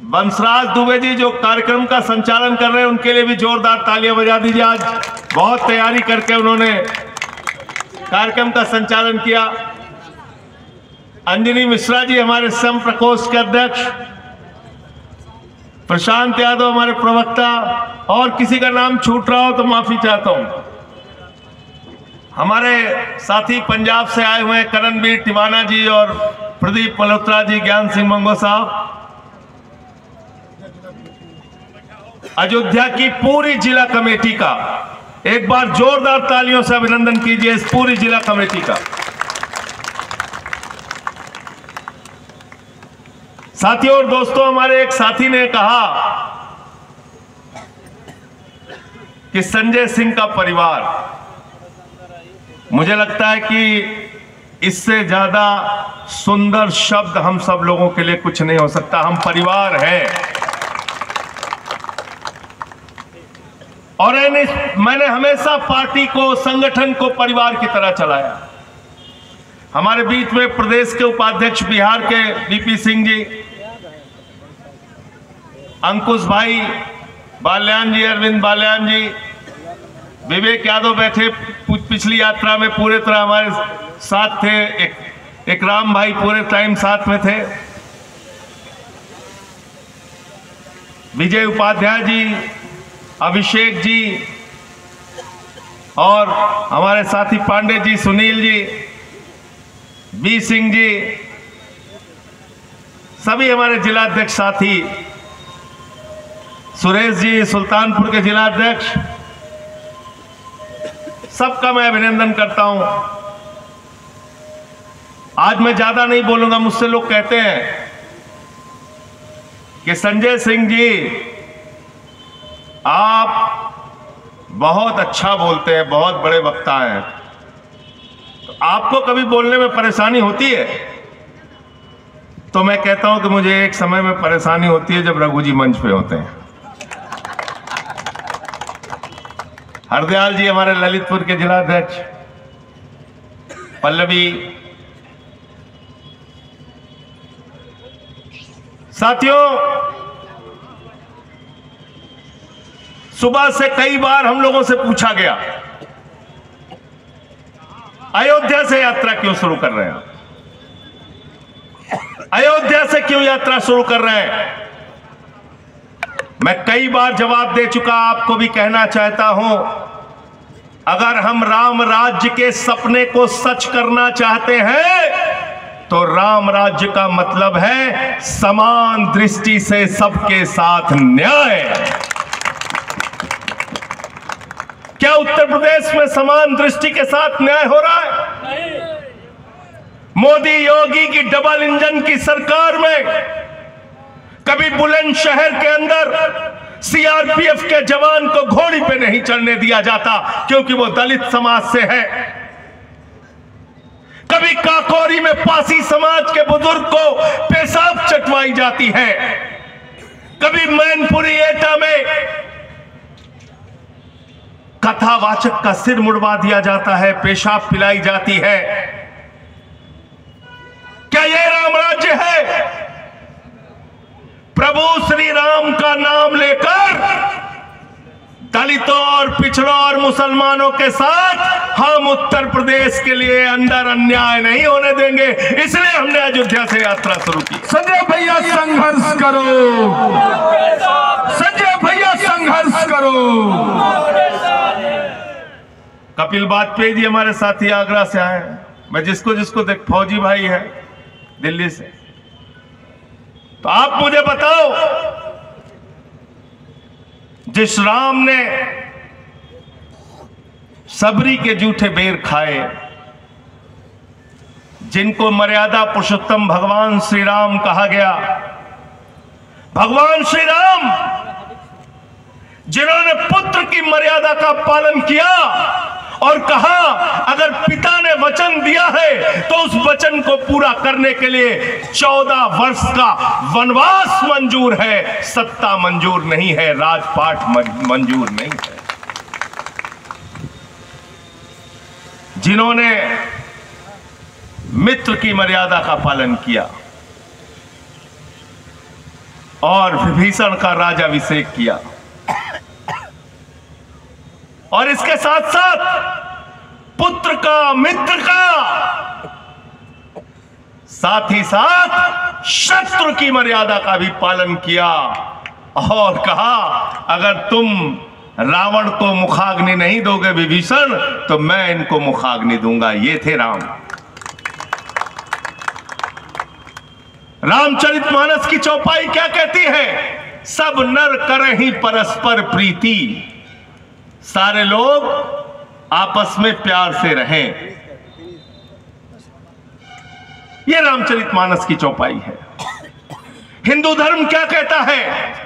बंसराज दुबे जी जो कार्यक्रम का संचालन कर रहे हैं, उनके लिए भी जोरदार तालियां बजा दीजिए। आज बहुत तैयारी करके उन्होंने कार्यक्रम का संचालन किया। अंजनी मिश्रा जी हमारे सम प्रकोष्ठ के अध्यक्ष, प्रशांत यादव हमारे प्रवक्ता, और किसी का नाम छूट रहा हो तो माफी चाहता हूं। हमारे साथी पंजाब से आए हुए करणवीर टिवाना जी और प्रदीप मल्होत्रा जी, ज्ञान सिंह मंगो साहब, अयोध्या की पूरी जिला कमेटी का एक बार जोरदार तालियों से अभिनंदन कीजिए इस पूरी जिला कमेटी का। साथियों और दोस्तों, हमारे एक साथी ने कहा कि संजय सिंह का परिवार, मुझे लगता है कि इससे ज्यादा सुंदर शब्द हम सब लोगों के लिए कुछ नहीं हो सकता। हम परिवार हैं। और मैंने हमेशा पार्टी को, संगठन को परिवार की तरह चलाया। हमारे बीच में प्रदेश के उपाध्यक्ष बिहार के बीपी सिंह जी, अंकुश भाई, बाल्यान जी, अरविंद बाल्यान जी, विवेक यादव बैठे पिछली यात्रा में पूरे तरह हमारे साथ थे। एक इकराम भाई पूरे टाइम साथ में थे, विजय उपाध्याय जी, अभिषेक जी और हमारे साथी पांडे जी, सुनील जी, बी सिंह जी, सभी हमारे जिलाध्यक्ष साथी, सुरेश जी सुल्तानपुर के जिलाध्यक्ष, सबका मैं अभिनंदन करता हूं। आज मैं ज्यादा नहीं बोलूंगा। मुझसे लोग कहते हैं कि संजय सिंह जी आप बहुत अच्छा बोलते हैं, बहुत बड़े वक्ता हैं, तो आपको कभी बोलने में परेशानी होती है? तो मैं कहता हूं कि मुझे एक समय में परेशानी होती है जब रघु जी मंच पे होते हैं। हरदयाल जी हमारे ललितपुर के जिलाध्यक्ष, पल्लवी, साथियों सुबह से कई बार हम लोगों से पूछा गया अयोध्या से यात्रा क्यों शुरू कर रहे हैं, अयोध्या से क्यों यात्रा शुरू कर रहे हैं। मैं कई बार जवाब दे चुका, आपको भी कहना चाहता हूं, अगर हम राम राज्य के सपने को सच करना चाहते हैं तो राम राज्य का मतलब है समान दृष्टि से सबके साथ न्याय। क्या उत्तर प्रदेश में समान दृष्टि के साथ न्याय हो रहा है? मोदी योगी की डबल इंजन की सरकार में कभी बुलंदशहर के अंदर सीआरपीएफ के जवान को घोड़ी पे नहीं चढ़ने दिया जाता क्योंकि वो दलित समाज से है। कभी काकोरी में पासी समाज के बुजुर्ग को पेशाब चटवाई जाती है, कभी मैनपुरी एटा में कथावाचक का सिर मुड़वा दिया जाता है, पेशाब पिलाई जाती है। क्या ये राम राज्य है? प्रभु श्री राम का नाम लेकर दलितों और पिछड़ों और मुसलमानों के साथ हम उत्तर प्रदेश के लिए अंदर अन्याय नहीं होने देंगे, इसलिए हमने अयोध्या से यात्रा शुरू की। संजय भैया संघर्ष करो, संजय भैया संघर्ष करो। कपिल वाजपेयी जी हमारे साथी आगरा से आए, मैं जिसको जिसको देख, फौजी भाई है दिल्ली से, तो आप मुझे बताओ, जिस राम ने सबरी के जूठे बेर खाए, जिनको मर्यादा पुरुषोत्तम भगवान श्री राम कहा गया, भगवान श्री राम जिन्होंने पुत्र की मर्यादा का पालन किया और कहा अगर पिता ने वचन दिया है तो उस वचन को पूरा करने के लिए 14 वर्ष का वनवास मंजूर है, सत्ता मंजूर नहीं है, राजपाट मंजूर नहीं है। जिन्होंने मित्र की मर्यादा का पालन किया और विभीषण का राजाभिषेक किया, और इसके साथ साथ पुत्र का, मित्र का, साथ ही साथ शत्रु की मर्यादा का भी पालन किया और कहा अगर तुम रावण को मुखाग्नि नहीं दोगे विभीषण तो मैं इनको मुखाग्नि दूंगा। ये थे राम। रामचरितमानस की चौपाई क्या कहती है? सब नर करहि परस्पर प्रीति, सारे लोग आपस में प्यार से रहें। यह रामचरितमानस की चौपाई है। हिंदू धर्म क्या कहता है?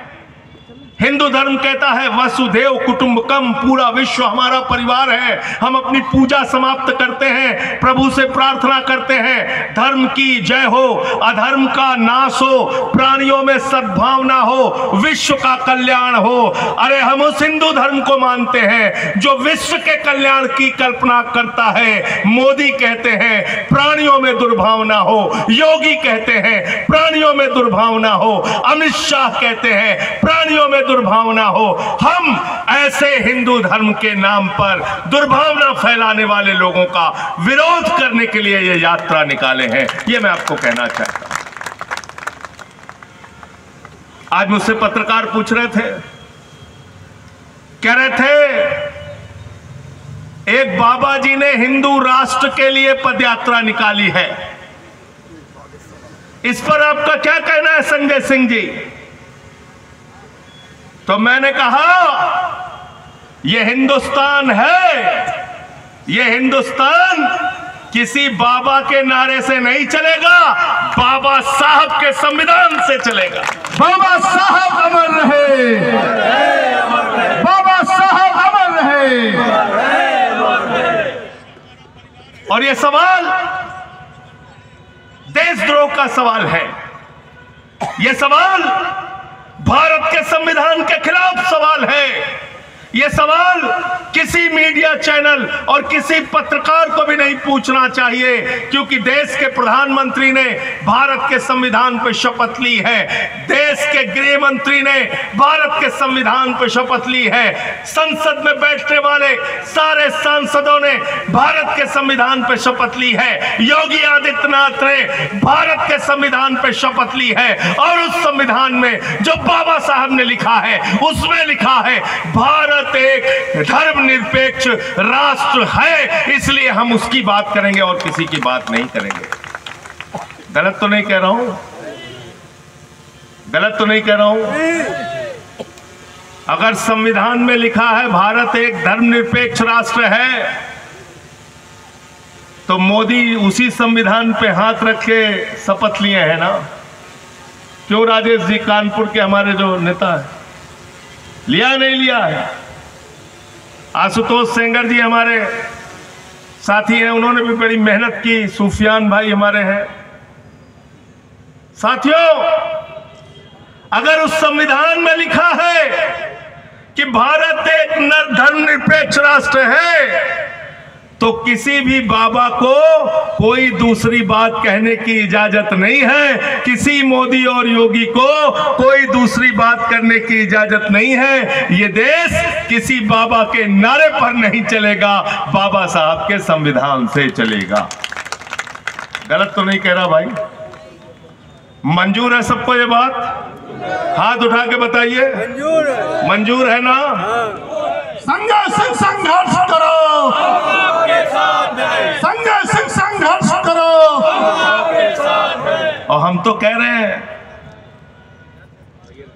हिंदू धर्म कहता है वसुधैव कुटुंबकम, पूरा विश्व हमारा परिवार है। हम अपनी पूजा समाप्त करते हैं, प्रभु से प्रार्थना करते हैं धर्म की जय हो, अधर्म का नाश हो, प्राणियों में सद्भावना हो, विश्व का कल्याण हो। अरे हम उस हिंदू धर्म को मानते हैं जो विश्व के कल्याण की कल्पना करता है। मोदी कहते हैं प्राणियों में दुर्भावना हो, योगी कहते हैं प्राणियों में दुर्भावना हो, अमित शाह कहते हैं प्राणियों में दुर्भावना हो, हम ऐसे हिंदू धर्म के नाम पर दुर्भावना फैलाने वाले लोगों का विरोध करने के लिए ये यात्रा निकाले हैं। ये मैं आपको कहना चाहता हूं। आज मुझसे पत्रकार पूछ रहे थे, कह रहे थे एक बाबा जी ने हिंदू राष्ट्र के लिए पदयात्रा निकाली है, इस पर आपका क्या कहना है संजय सिंह जी? तो मैंने कहा यह हिंदुस्तान है, यह हिंदुस्तान किसी बाबा के नारे से नहीं चलेगा, बाबा साहब के संविधान से चलेगा। बाबा साहब अमर रहे, बाबा साहब अमर रहे। और यह सवाल देशद्रोह का सवाल है, यह सवाल भारत के संविधान के खिलाफ सवाल है। यह सवाल किसी मीडिया चैनल और किसी पत्रकार को भी नहीं पूछना चाहिए, क्योंकि देश के प्रधानमंत्री ने भारत के संविधान पर शपथ ली है, देश के गृह मंत्री ने भारत के संविधान पर शपथ ली है, संसद में बैठने वाले सारे सांसदों ने भारत के संविधान पर शपथ ली है, योगी आदित्यनाथ ने भारत के संविधान पर शपथ ली है। और उस संविधान में जो बाबा साहब ने लिखा है, उसमें लिखा है भारत एक धर्मनिरपेक्ष राष्ट्र है, इसलिए हम उसकी बात करेंगे और किसी की बात नहीं करेंगे। गलत तो नहीं कह रहा हूं? गलत तो नहीं कह रहा हूं? अगर संविधान में लिखा है भारत एक धर्मनिरपेक्ष राष्ट्र है, तो मोदी उसी संविधान पे हाथ रख के शपथ लिए हैं ना? क्यों राजेश जी, कानपुर के हमारे जो नेता है, लिया नहीं लिया है? आशुतोष सेंगर जी हमारे साथी हैं, उन्होंने भी बड़ी मेहनत की। सुफियान भाई हमारे हैं। साथियों, अगर उस संविधान में लिखा है कि भारत एक धर्मनिरपेक्ष राष्ट्र है, तो किसी भी बाबा को कोई दूसरी बात कहने की इजाजत नहीं है, किसी मोदी और योगी को कोई दूसरी बात करने की इजाजत नहीं है। ये देश किसी बाबा के नारे पर नहीं चलेगा, बाबा साहब के संविधान से चलेगा। गलत तो नहीं कह रहा भाई? मंजूर है सबको ये बात? हाथ उठा के बताइए। मंजूर है ना? संजय सिंह संघर्ष करो, संजय सिंह संघर्ष करो। और हम तो कह रहे हैं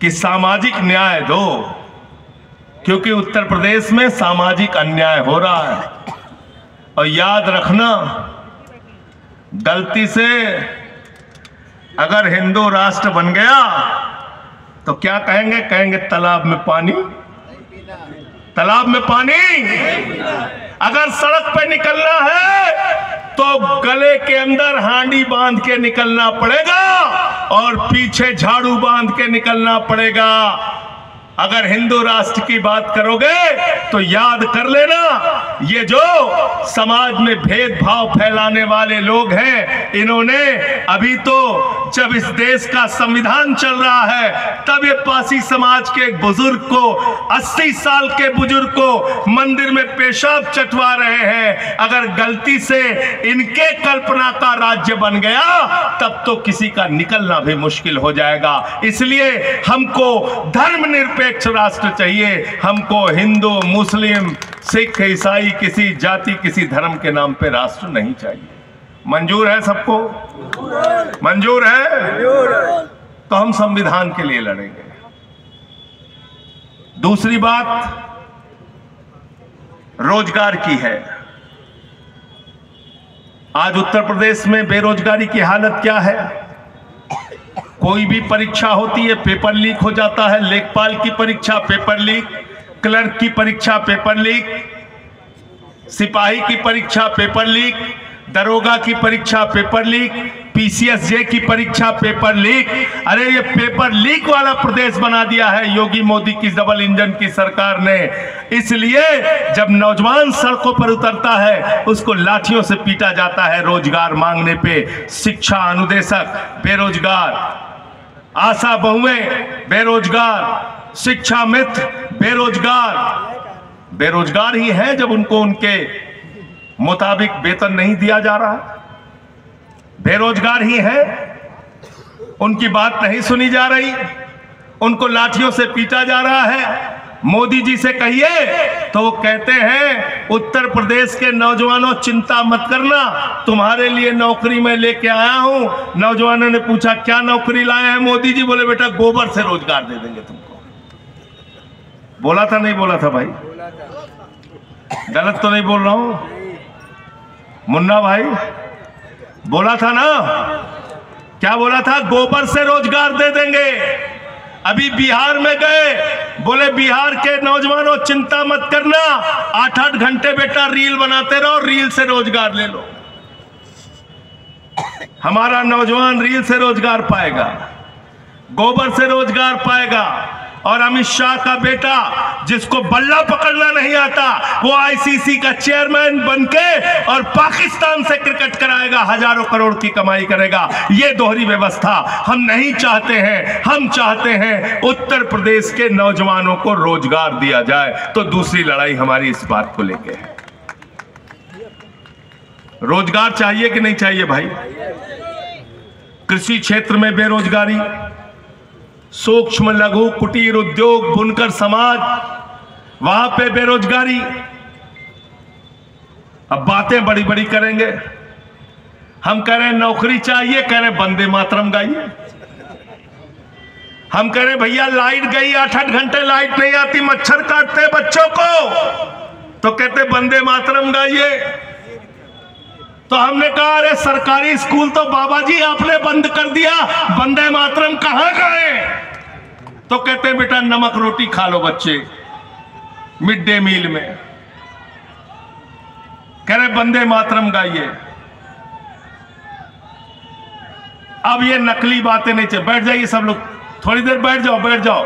कि सामाजिक न्याय दो, क्योंकि उत्तर प्रदेश में सामाजिक अन्याय हो रहा है। और याद रखना, गलती से अगर हिंदू राष्ट्र बन गया तो क्या कहेंगे? कहेंगे तालाब में पानी, तालाब में पानी। अगर सड़क पे निकलना है तो गले के अंदर हांडी बांध के निकलना पड़ेगा और पीछे झाड़ू बांध के निकलना पड़ेगा। अगर हिंदू राष्ट्र की बात करोगे तो याद कर लेना, ये जो समाज में भेदभाव फैलाने वाले लोग हैं, इन्होंने अभी तो जब इस देश का संविधान चल रहा है, तब ये पासी समाज के एक बुजुर्ग को, 80 साल के बुजुर्ग को मंदिर में पेशाब चटवा रहे हैं। अगर गलती से इनके कल्पना का राज्य बन गया, तब तो किसी का निकलना भी मुश्किल हो जाएगा। इसलिए हमको धर्मनिरपेक्ष राष्ट्र चाहिए। हमको हिंदू, मुस्लिम, सिख, ईसाई, किसी जाति, किसी धर्म के नाम पे राष्ट्र नहीं चाहिए। मंजूर है सबको? मंजूर है? तो हम संविधान के लिए लड़ेंगे। दूसरी बात रोजगार की है। आज उत्तर प्रदेश में बेरोजगारी की हालत क्या है? कोई भी परीक्षा होती है, पेपर लीक हो जाता है। लेखपाल की परीक्षा पेपर लीक, क्लर्क की परीक्षा पेपर लीक, सिपाही की परीक्षा पेपर लीक, दरोगा की परीक्षा पेपर लीक, पीसीएसजे की परीक्षा पेपर लीक। अरे ये पेपर लीक वाला प्रदेश बना दिया है योगी मोदी की डबल इंजन की सरकार ने। इसलिए जब नौजवान सड़कों पर उतरता है, उसको लाठियों से पीटा जाता है रोजगार मांगने पे। शिक्षा अनुदेशक बेरोजगार, आशा बहुएं बेरोजगार, शिक्षा मित्र बेरोजगार, बेरोजगार ही है जब उनको उनके मुताबिक वेतन नहीं दिया जा रहा, बेरोजगार ही है, उनकी बात नहीं सुनी जा रही, उनको लाठियों से पीटा जा रहा है। मोदी जी से कहिए तो वो कहते हैं उत्तर प्रदेश के नौजवानों चिंता मत करना, तुम्हारे लिए नौकरी मैं लेके आया हूं। नौजवानों ने पूछा क्या नौकरी लाए हैं मोदी जी? बोले बेटा गोबर से रोजगार दे देंगे तुमको। बोला था नहीं बोला था भाई? गलत तो नहीं बोल रहा हूं मुन्ना भाई? बोला था ना? क्या बोला था? गोबर से रोजगार दे देंगे। अभी बिहार में गए, बोले बिहार के नौजवानों चिंता मत करना, 8-8 घंटे बेटा रील बनाते रहो, रील से रोजगार ले लो। हमारा नौजवान रील से रोजगार पाएगा, गोबर से रोजगार पाएगा। और अमित शाह का बेटा जिसको बल्ला पकड़ना नहीं आता, वो आईसीसी का चेयरमैन बनके और पाकिस्तान से क्रिकेट कराएगा, हजारों करोड़ की कमाई करेगा। ये दोहरी व्यवस्था हम नहीं चाहते हैं। हम चाहते हैं उत्तर प्रदेश के नौजवानों को रोजगार दिया जाए। तो दूसरी लड़ाई हमारी इस बात को लेके है। रोजगार चाहिए कि नहीं चाहिए भाई? कृषि क्षेत्र में बेरोजगारी, सूक्ष्म लघु कुटीर उद्योग, बुनकर समाज, वहां पे बेरोजगारी। अब बातें बड़ी बड़ी करेंगे। हम कह रहे हैं नौकरी चाहिए, कह रहे हैं वंदे मातरम गाइए। हम कह रहे हैं भैया लाइट गई, 8-8 घंटे लाइट नहीं आती, मच्छर काटते बच्चों को, तो कहते वंदे मातरम गाइए। तो हमने कहा अरे सरकारी स्कूल तो बाबा जी आपने बंद कर दिया, वंदे मातरम कहां गए? तो कहते बेटा नमक रोटी खा लो बच्चे मिड डे मील में। कह रहे वंदे मातरम गाइए। अब ये नकली बातें नहीं चाहिए। बैठ जाइए सब लोग, थोड़ी देर बैठ जाओ, बैठ जाओ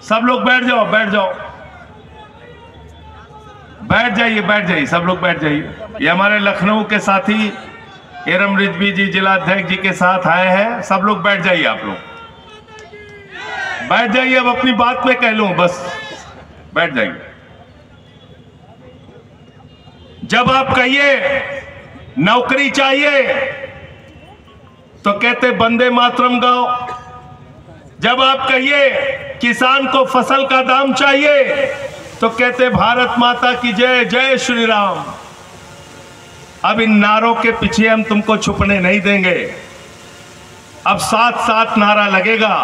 सब लोग, बैठ जाओ, बैठ जाओ, बैठ जाइए, बैठ जाइए सब लोग, बैठ जाइए। ये हमारे लखनऊ के साथी एरम रिजवी जी जिला अध्यक्ष जी के साथ आए हैं। सब लोग बैठ जाइए, आप लोग बैठ जाइए। अब अपनी बात में कह लूं बस, बैठ जाइए। जब आप कहिए नौकरी चाहिए तो कहते वंदे मातरम गाओ। जब आप कहिए किसान को फसल का दाम चाहिए तो कहते भारत माता की जय, जय श्री राम। अब इन नारों के पीछे हम तुमको छुपने नहीं देंगे। अब साथ साथ नारा लगेगा।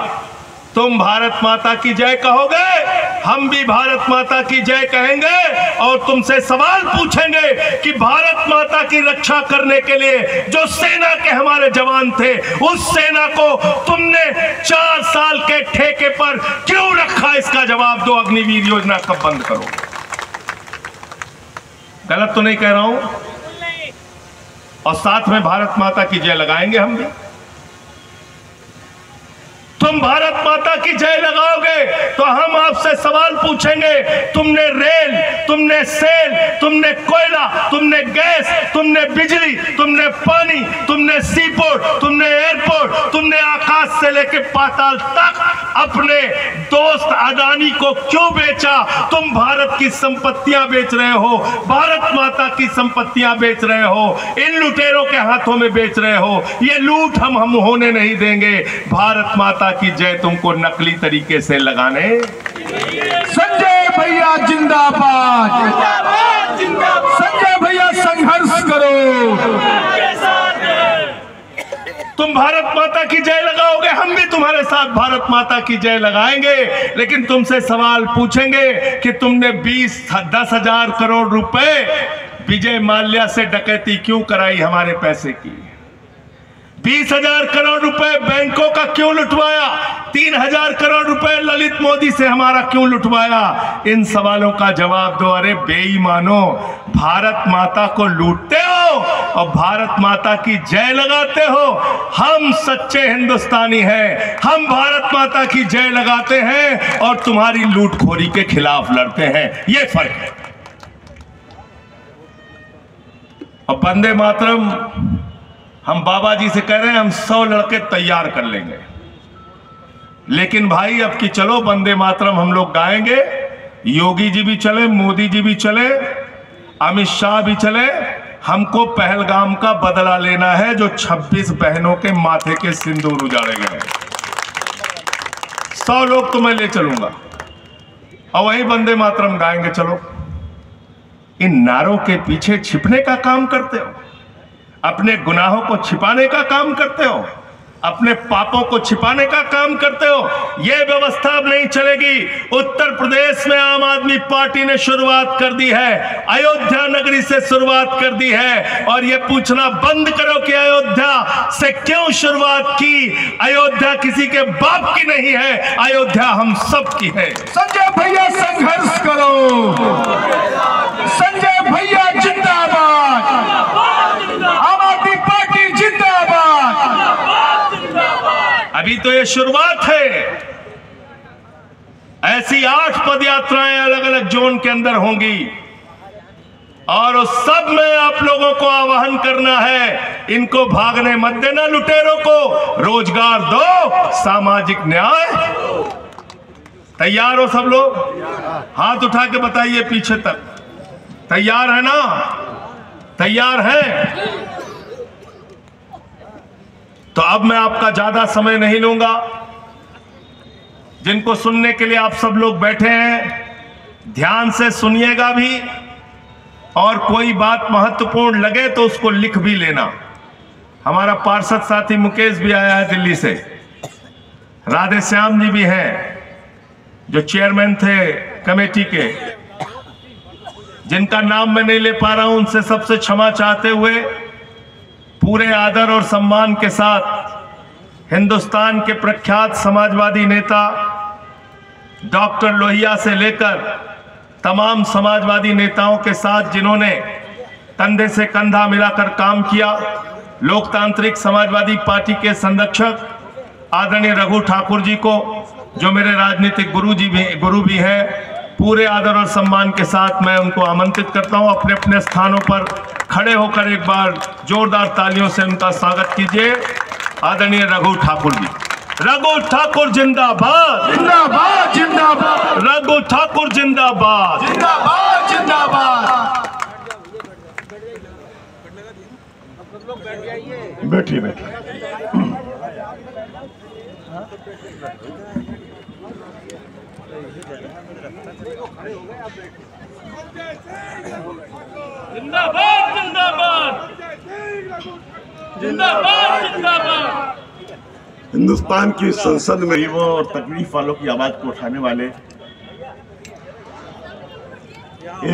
तुम भारत माता की जय कहोगे, हम भी भारत माता की जय कहेंगे और तुमसे सवाल पूछेंगे कि भारत माता की रक्षा करने के लिए जो सेना के हमारे जवान थे, उस सेना को तुमने 4 साल के ठेके पर क्यों रखा? इसका जवाब दो। अग्निवीर योजना कब बंद करो? गलत तो नहीं कह रहा हूं? और साथ में भारत माता की जय लगाएंगे हम भी। तुम भारत माता की जय लगाओगे तो हम आपसे सवाल पूछेंगे, तुमने रेल, तुमने सेल, तुमने कोयला, तुमने गैस, तुमने बिजली, तुमने पानी, तुमने सी पोर्ट, तुमने एयरपोर्ट, तुमने आकाश से लेके पाताल तक अपने दोस्त अडानी को क्यों बेचा? तुम भारत की संपत्तियां बेच रहे हो, भारत माता की संपत्तियां बेच रहे हो, इन लुटेरों के हाथों में बेच रहे हो। ये लूट हम होने नहीं देंगे। भारत माता की जय तुमको नकली तरीके से लगाने। संजय भैया जिंदाबाद, संजय भैया संघर्ष करो। तुम भारत माता की जय लगाओगे, हम भी तुम्हारे साथ भारत माता की जय लगाएंगे। लेकिन तुमसे सवाल पूछेंगे कि तुमने 10,000 करोड़ रुपए विजय माल्या से डकैती क्यों कराई? हमारे पैसे की 20,000 करोड़ रुपए बैंकों का क्यों लुटवाया? 3,000 करोड़ रुपए ललित मोदी से हमारा क्यों लुटवाया? इन सवालों का जवाब दो। अरे बेईमानो, भारत माता को लूटते हो और भारत माता की जय लगाते हो। हम सच्चे हिंदुस्तानी हैं, हम भारत माता की जय लगाते हैं और तुम्हारी लूटखोरी के खिलाफ लड़ते हैं। ये फर्क है। और वंदे मातरम हम बाबा जी से कह रहे हैं, हम 100 लड़के तैयार कर लेंगे। लेकिन भाई अब की चलो वंदे मातरम हम लोग गाएंगे, योगी जी भी चले, मोदी जी भी चले, अमित शाह भी चले। हमको पहलगाम का बदला लेना है जो 26 बहनों के माथे के सिंदूर उजाड़े गए। 100 लोग तो मैं ले चलूंगा और वही वंदे मातरम गाएंगे। चलो, इन नारों के पीछे छिपने का काम करते हो, अपने गुनाहों को छिपाने का काम करते हो, अपने पापों को छिपाने का काम करते हो। यह व्यवस्था अब नहीं चलेगी। उत्तर प्रदेश में आम आदमी पार्टी ने शुरुआत कर दी है, अयोध्या नगरी से शुरुआत कर दी है। और यह पूछना बंद करो कि अयोध्या से क्यों शुरुआत की। अयोध्या किसी के बाप की नहीं है, अयोध्या हम सब की है। संजय भैया संघर्ष करो, संजय भैया जिंदाबाद, आम आदमी पार्टी जिंदाबाद। अभी तो ये शुरुआत है। ऐसी 8 पद यात्राएं अलग अलग जोन के अंदर होंगी और उस सब में आप लोगों को आह्वान करना है, इनको भागने मत देना, लुटेरों को रोजगार दो, सामाजिक न्याय। तैयार हो सब लोग? हाथ उठा के बताइए पीछे तक। तैयार है ना? तैयार है? तो अब मैं आपका ज्यादा समय नहीं लूंगा। जिनको सुनने के लिए आप सब लोग बैठे हैं, ध्यान से सुनिएगा भी, और कोई बात महत्वपूर्ण लगे तो उसको लिख भी लेना। हमारा पार्षद साथी मुकेश भी आया है दिल्ली से, राधे श्याम जी भी हैं जो चेयरमैन थे कमेटी के, जिनका नाम मैं नहीं ले पा रहा हूं, उनसे सबसे क्षमा चाहते हुए पूरे आदर और सम्मान के साथ हिंदुस्तान के प्रख्यात समाजवादी नेता डॉक्टर लोहिया से लेकर तमाम समाजवादी नेताओं के साथ जिन्होंने कंधे से कंधा मिलाकर काम किया, लोकतांत्रिक समाजवादी पार्टी के संरक्षक आदरणीय रघु ठाकुर जी को, जो मेरे राजनीतिक गुरु भी हैं, पूरे आदर और सम्मान के साथ मैं उनको आमंत्रित करता हूं। अपने अपने स्थानों पर खड़े होकर एक बार जोरदार तालियों से उनका स्वागत कीजिए। आदरणीय रघु ठाकुर जी। रघु ठाकुर जिंदाबाद, जिंदाबाद, जिंदाबाद। रघु ठाकुर जिंदाबाद, जिंदाबाद, जिंदाबाद। बैठिए बैठिए। जिंदाबाद, जिंदाबाद, जिंदाबाद, जिंदाबाद। हिंदुस्तान की संसद में गरीबों और तकलीफ वालों की आवाज को उठाने वाले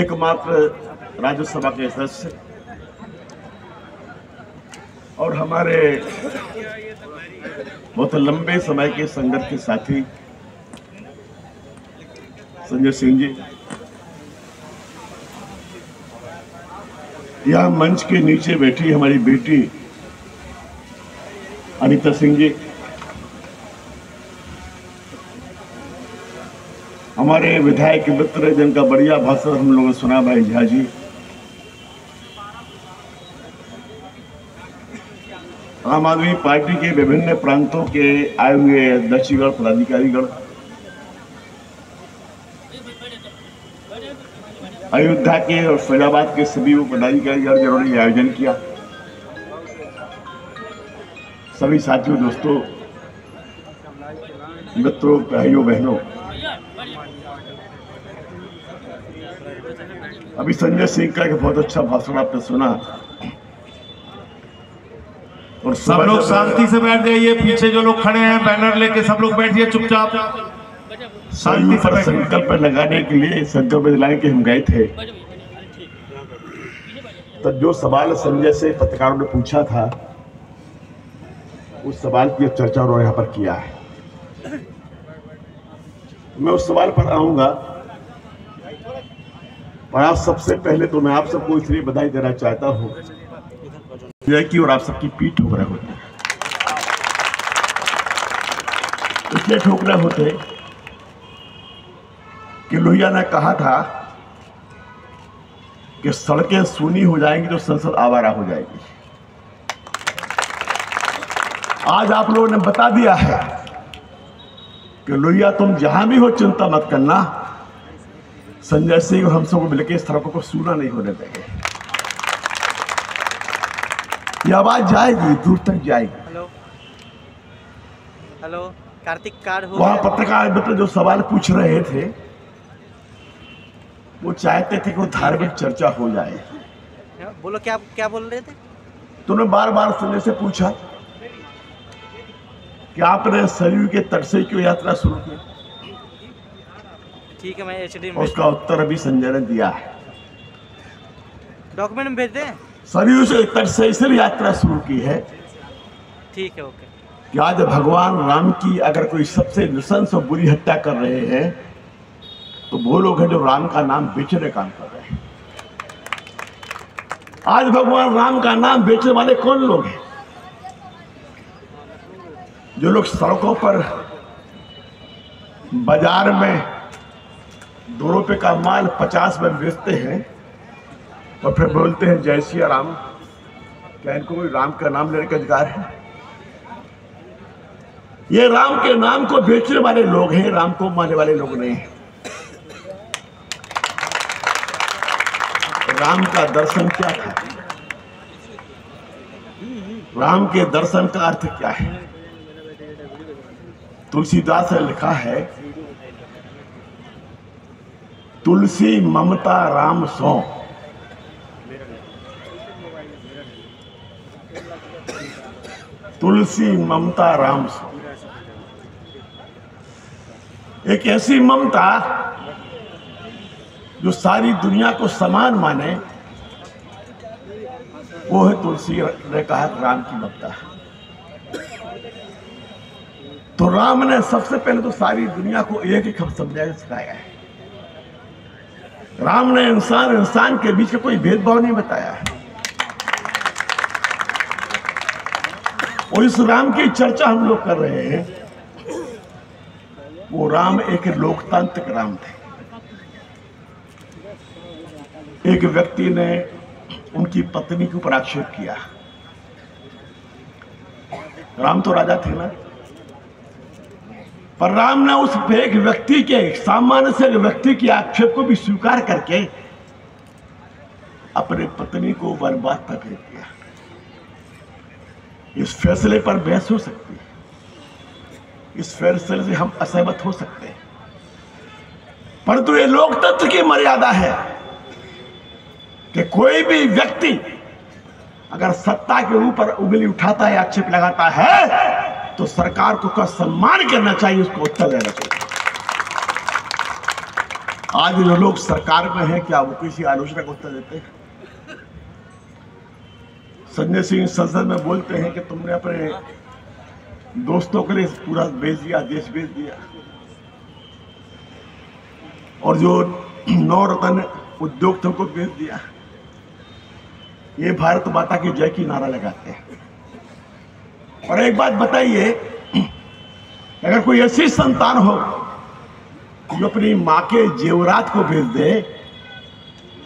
एकमात्र राज्यसभा के सदस्य और हमारे बहुत लंबे समय के संघर्ष के साथी संजय सिंह जी, यहां मंच के नीचे बैठी हमारी बेटी अनीता सिंह जी, हमारे विधायक मित्र जिनका बढ़िया भाषण हम लोगों ने सुना, भाई झा जी, आम आदमी पार्टी के विभिन्न प्रांतों के आए हुए अध्यक्षगण, पदाधिकारीगण, अयोध्या के और फैजाबाद के सभी पदाधिकारीगण जिन्होंने ये आयोजन किया, सभी साथियों, दोस्तों, मित्रों, भाइयों, बहनों, अभी संजय सिंह का एक बहुत अच्छा भाषण आपने सुना। और सब लोग शांति से बैठ जाइए। पीछे जो लोग खड़े हैं बैनर लेके, सब लोग बैठिए चुपचाप, शांति से। संकल्प लगाने के लिए, संकल्प दिलाने के हम गए थे, तो जो सवाल संजय से पत्रकारों ने पूछा था, उस सवाल की चर्चा उन्होंने यहाँ पर किया है। मैं उस सवाल पर आऊंगा, और आज सबसे पहले तो मैं आप सबको इसलिए बधाई देना चाहता हूं कि और आप सबकी पीठ ठोकरा होते हैं, इसलिए ठोकरा होते कि लोहिया ने कहा था कि सड़कें सूनी हो जाएंगी तो संसद आवारा हो जाएगी। आज आप लोगों ने बता दिया है कि लोहिया तुम जहां भी हो चिंता मत करना, संजय सिंह और हम सबको मिलकर इस सड़कों को सूना नहीं होने देंगे। ये आवाज जाएगी, दूर तक जाएगी। हेलो हेलो, कार्तिक कार्ड हो वहां गया? पत्रकार मित्र जो सवाल पूछ रहे थे वो चाहते थे कि वो धार्मिक चर्चा हो जाए। बोलो, क्या क्या बोल रहे थे? तुमने बार बार संजय से पूछा कि आपने सरयू के तट से क्यों यात्रा शुरू की। ठीक है, मैं HD में उसका उत्तर अभी संजय ने दिया है। डॉक्यूमेंट में भेज दें? सरयू से तट से इसलिए यात्रा शुरू की है ठीक है, ओके। कि आज भगवान राम की अगर कोई सबसे नृशंस और बुरी हत्या कर रहे हैं तो वो लोग हैं जो राम का नाम बेचने काम कर रहे हैं। आज भगवान राम का नाम बेचने वाले कौन लोग हैं? जो लोग सड़कों पर बाजार में 2 रुपए का माल 50 में बेचते हैं और फिर बोलते हैं जय श्री राम। क्या इनको कोई राम का नाम लेने का अधिकार है? ये राम के नाम को बेचने वाले लोग हैं, राम को मानने वाले लोग नहीं हैं। राम का दर्शन क्या था? राम के दर्शन का अर्थ क्या है? तुलसीदास ने लिखा है, तुलसी ममता राम सो। तुलसी ममता राम सो। एक ऐसी ममता जो सारी दुनिया को समान माने, वो है तुलसी ने कहा राम की ममता। तो राम ने सबसे पहले तो सारी दुनिया को एक ही खबर समझाया सिखाया है। राम ने इंसान इंसान के बीच का कोई भेदभाव नहीं बताया है। और इस राम की चर्चा हम लोग कर रहे हैं, वो राम एक लोकतांत्रिक राम थे। एक व्यक्ति ने उनकी पत्नी के ऊपर आक्षेप किया। राम तो राजा थे ना, पर राम ने उस एक व्यक्ति के, सामान्य से व्यक्ति के आक्षेप को भी स्वीकार करके अपने पत्नी को बर्बाद तक भेज दिया। इस फैसले पर बहस हो सकती है, इस फैसले से हम असहमत हो सकते हैं, परंतु ये लोकतंत्र की मर्यादा है कि कोई भी व्यक्ति अगर सत्ता के ऊपर उंगली उठाता है, आक्षेप लगाता है, तो सरकार को का सम्मान करना चाहिए, उसको उत्तर देना चाहिए। आज जो लोग सरकार में हैं, क्या वो किसी आलोचना को उत्तर देते हैं? संजय सिंह संसद में बोलते हैं कि तुमने अपने दोस्तों के लिए पूरा बेच दिया, देश बेच दिया, और जो 9 रत्न उद्योग थे उनको बेच दिया। ये भारत माता की जय की नारा लगाते हैं। और एक बात बताइए, अगर कोई ऐसी संतान हो जो अपनी माँ के जेवरात को भेज दे,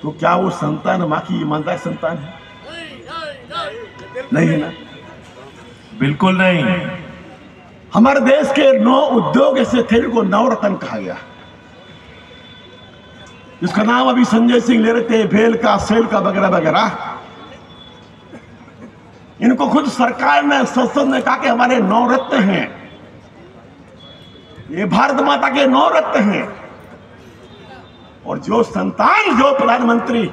तो क्या वो संतान माँ की ईमानदार संतान है? नहीं है ना, बिल्कुल नहीं। हमारे देश के 9 उद्योग ऐसे थे जिनको 9 रत्न कहा गया, जिसका नाम अभी संजय सिंह ले रहे थे, भेल का, सेल का, वगैरह वगैरह। इनको खुद सरकार ने, संसद ने कहा कि हमारे 9 रत्न हैं, ये भारत माता के 9 रत्न हैं। और जो संतान, जो प्रधानमंत्री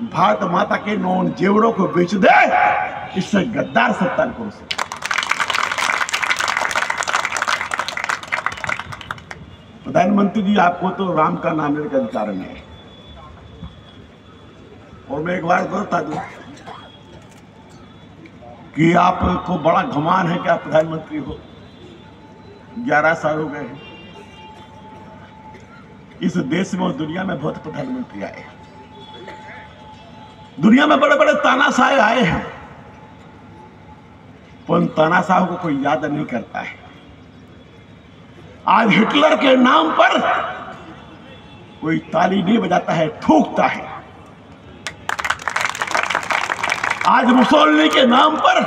भारत माता के 9 जेवरों को बेच दे, इससे गद्दार संतान को सकता। प्रधानमंत्री जी, आपको तो राम का नाम लेने का अधिकार नहीं है। और मैं एक बार बता दूं कि आपको बड़ा घुमान है कि आप प्रधानमंत्री हो। 11 साल हो गए हैं इस देश में और दुनिया में बहुत प्रधानमंत्री आए हैं। दुनिया में बड़े बड़े तानाशाह आए हैं, पर उन तानाशाह को कोई याद नहीं करता है। आज हिटलर के नाम पर कोई ताली नहीं बजाता है, थूकता है। आज मुसोलिनी के नाम पर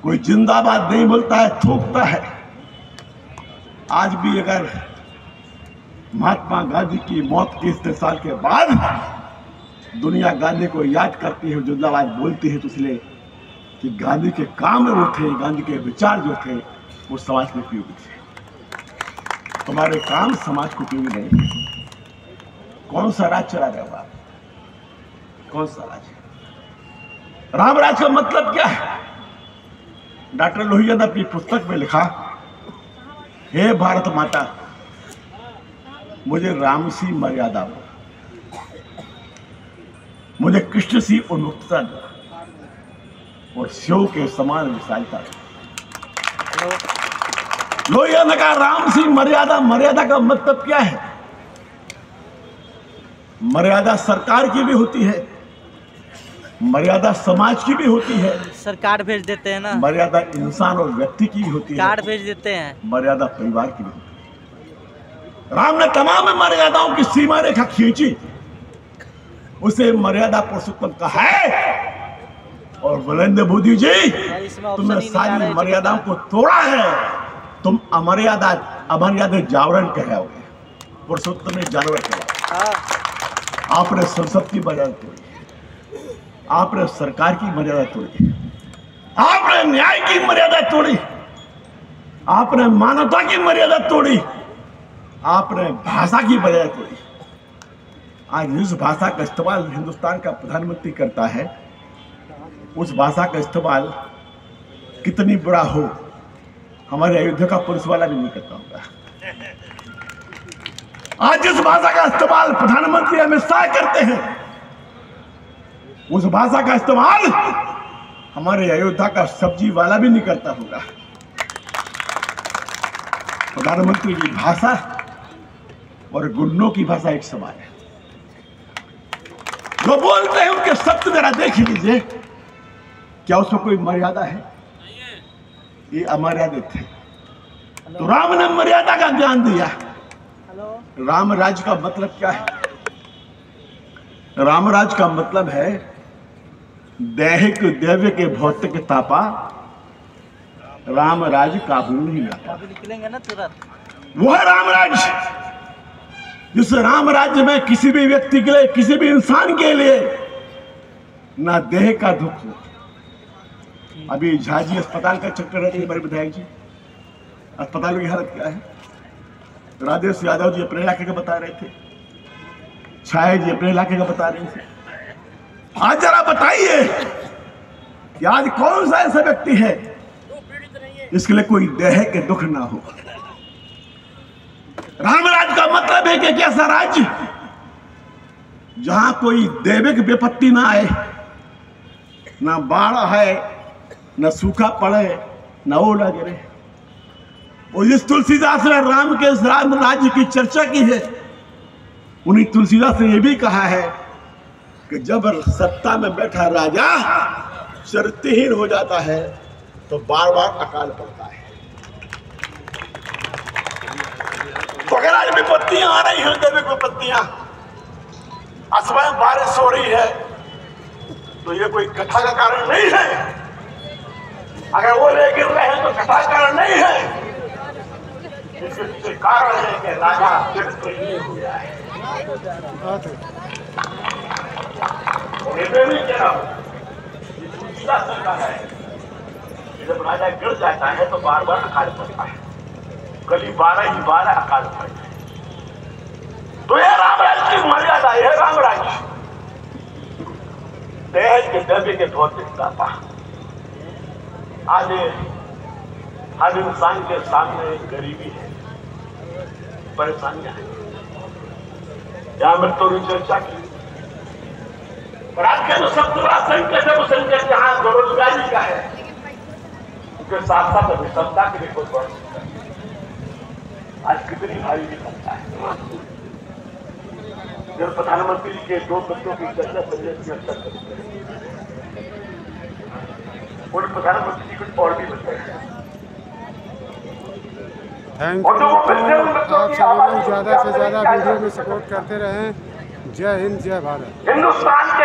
कोई जिंदाबाद नहीं बोलता है, थूकता है। आज भी अगर महात्मा गांधी की मौत के इतने साल के बाद दुनिया गांधी को याद करती है, जिंदाबाद बोलती है, तो इसलिए कि गांधी के काम वो थे, गांधी के विचार जो थे वो समाज के उपयोगी थे। तुम्हारे काम समाज को उपयोगी नहीं। कौन सा राज चला रहे हो आप? कौन सा राज? राम राज का मतलब क्या है? डॉक्टर लोहिया ने अपनी पुस्तक में लिखा, हे भारत माता, मुझे राम सी मर्यादा दो, मुझे कृष्ण सी उन्मुक्तता दो और शिव के समान विशालता दो। लोहिया ने कहा राम सी मर्यादा। मर्यादा का मतलब क्या है? मर्यादा सरकार की भी होती है, मर्यादा समाज की भी होती है, सरकार भेज देते हैं ना, मर्यादा इंसान और व्यक्ति की भी होती है, कार्ड भेज देते हैं, मर्यादा परिवार की भी होती है। राम ने तमाम मर्यादाओं की सीमा रेखा खींची, उसे मर्यादा पुरुषोत्तम कहा है। और नरेंद्र मोदी जी, तुमने सारी मर्यादाओं को तोड़ा है। तुम अमर्यादा जावरण कहलाओगे, पुरुषोत्तम ने जानवर कहलाओगे। आपने संसद की मर्यादा तोड़ी, आपने सरकार की मर्यादा तोड़ी, आपने न्याय की मर्यादा तोड़ी, आपने मानवता की मर्यादा तोड़ी, आपने भाषा की मर्यादा तोड़ी। आज जिस भाषा का इस्तेमाल हिंदुस्तान का प्रधानमंत्री करता है, उस भाषा का इस्तेमाल कितनी बुरा हो, हमारे अयोध्या का पुलिस वाला भी नहीं करता होगा। आज जिस भाषा का इस्तेमाल प्रधानमंत्री अमित शाह करते हैं, उस भाषा का इस्तेमाल हमारे अयोध्या का सब्जी वाला भी नहीं करता होगा। प्रधानमंत्री की भाषा और गुंडों की भाषा एक समान है। जो बोलते हैं उनके शब्द जरा देख लीजिए, क्या उसमें कोई मर्यादा है? ये अमर्यादित है। तो राम ने मर्यादा का ज्ञान दिया। राम राज का मतलब क्या है? राम राज का मतलब है दैहिक दैव्य के भौतिक तापा, राम राज काबू नहीं आता। निकलेंगे ना तुरंत। वो है राम राज, जिस राम राज्य में किसी भी व्यक्ति के लिए, किसी भी इंसान के लिए ना देह का दुख हो। अभी झाजी अस्पताल का चक्कर रहती है, हमारे विधायक जी, अस्पताल की हालत क्या है? राजेश यादव जी अपने इलाके का बता रहे थे, छाया जी अपने इलाके का बता रहे थे। आज जरा बताइए कि आज कौन सा ऐसा व्यक्ति है जिसके लिए कोई देह के दुख ना हो? रामराज का मतलब है कि एक ऐसा राज्य जहां कोई दैविक विपत्ति ना आए, ना बाढ़ आए, न सूखा पड़े, न ओला गिरे। और जिस तुलसीदास ने राम के राम राज्य की चर्चा की है, उन्हीं तुलसीदास ने यह भी कहा है कि जब सत्ता में बैठा राजा चरित्रहीन हो जाता है तो बार बार अकाल पड़ता है। तो अगर आज विपत्तियां आ रही हैं, दैविक विपत्तियां, असमय बारिश हो रही है, तो ये कोई कथा का कारण नहीं है। अगर ओले गिर रहे हैं तो कथा कारण नहीं है, इसके कारण है कि राजा चरित्रहीन हो गया है। जब राजा गिर जाता है तो बार बार अकाल पड़ता है, कभी 12 ही 12 अकाल पड़ता है। तो यह रामराज की मर्यादा है। रामराज देह के द्रव्य के भौतिक दाता। आज हर इंसान के सामने गरीबी है, परेशानियां हैं। यहां मैं तो चर्चा की, और आज के जो सबसे बड़ा संकट है वो संकट यहाँ बेरोजगारी का है, उसके साथ साथ अभिषमता की भी बहुत बड़ा संकट है। आज कितनी भारी विफलता है। जब प्रधानमंत्री जी के 2 बच्चों की चर्चा और प्रधानमंत्री जी कुछ और भी बच्चे हैं। Thank you. आप सभी लोग ज़्यादा से ज़्यादा वीडियो में सपोर्ट करते रहें। जय हिंद, जय भारत। हिंदुस्तान के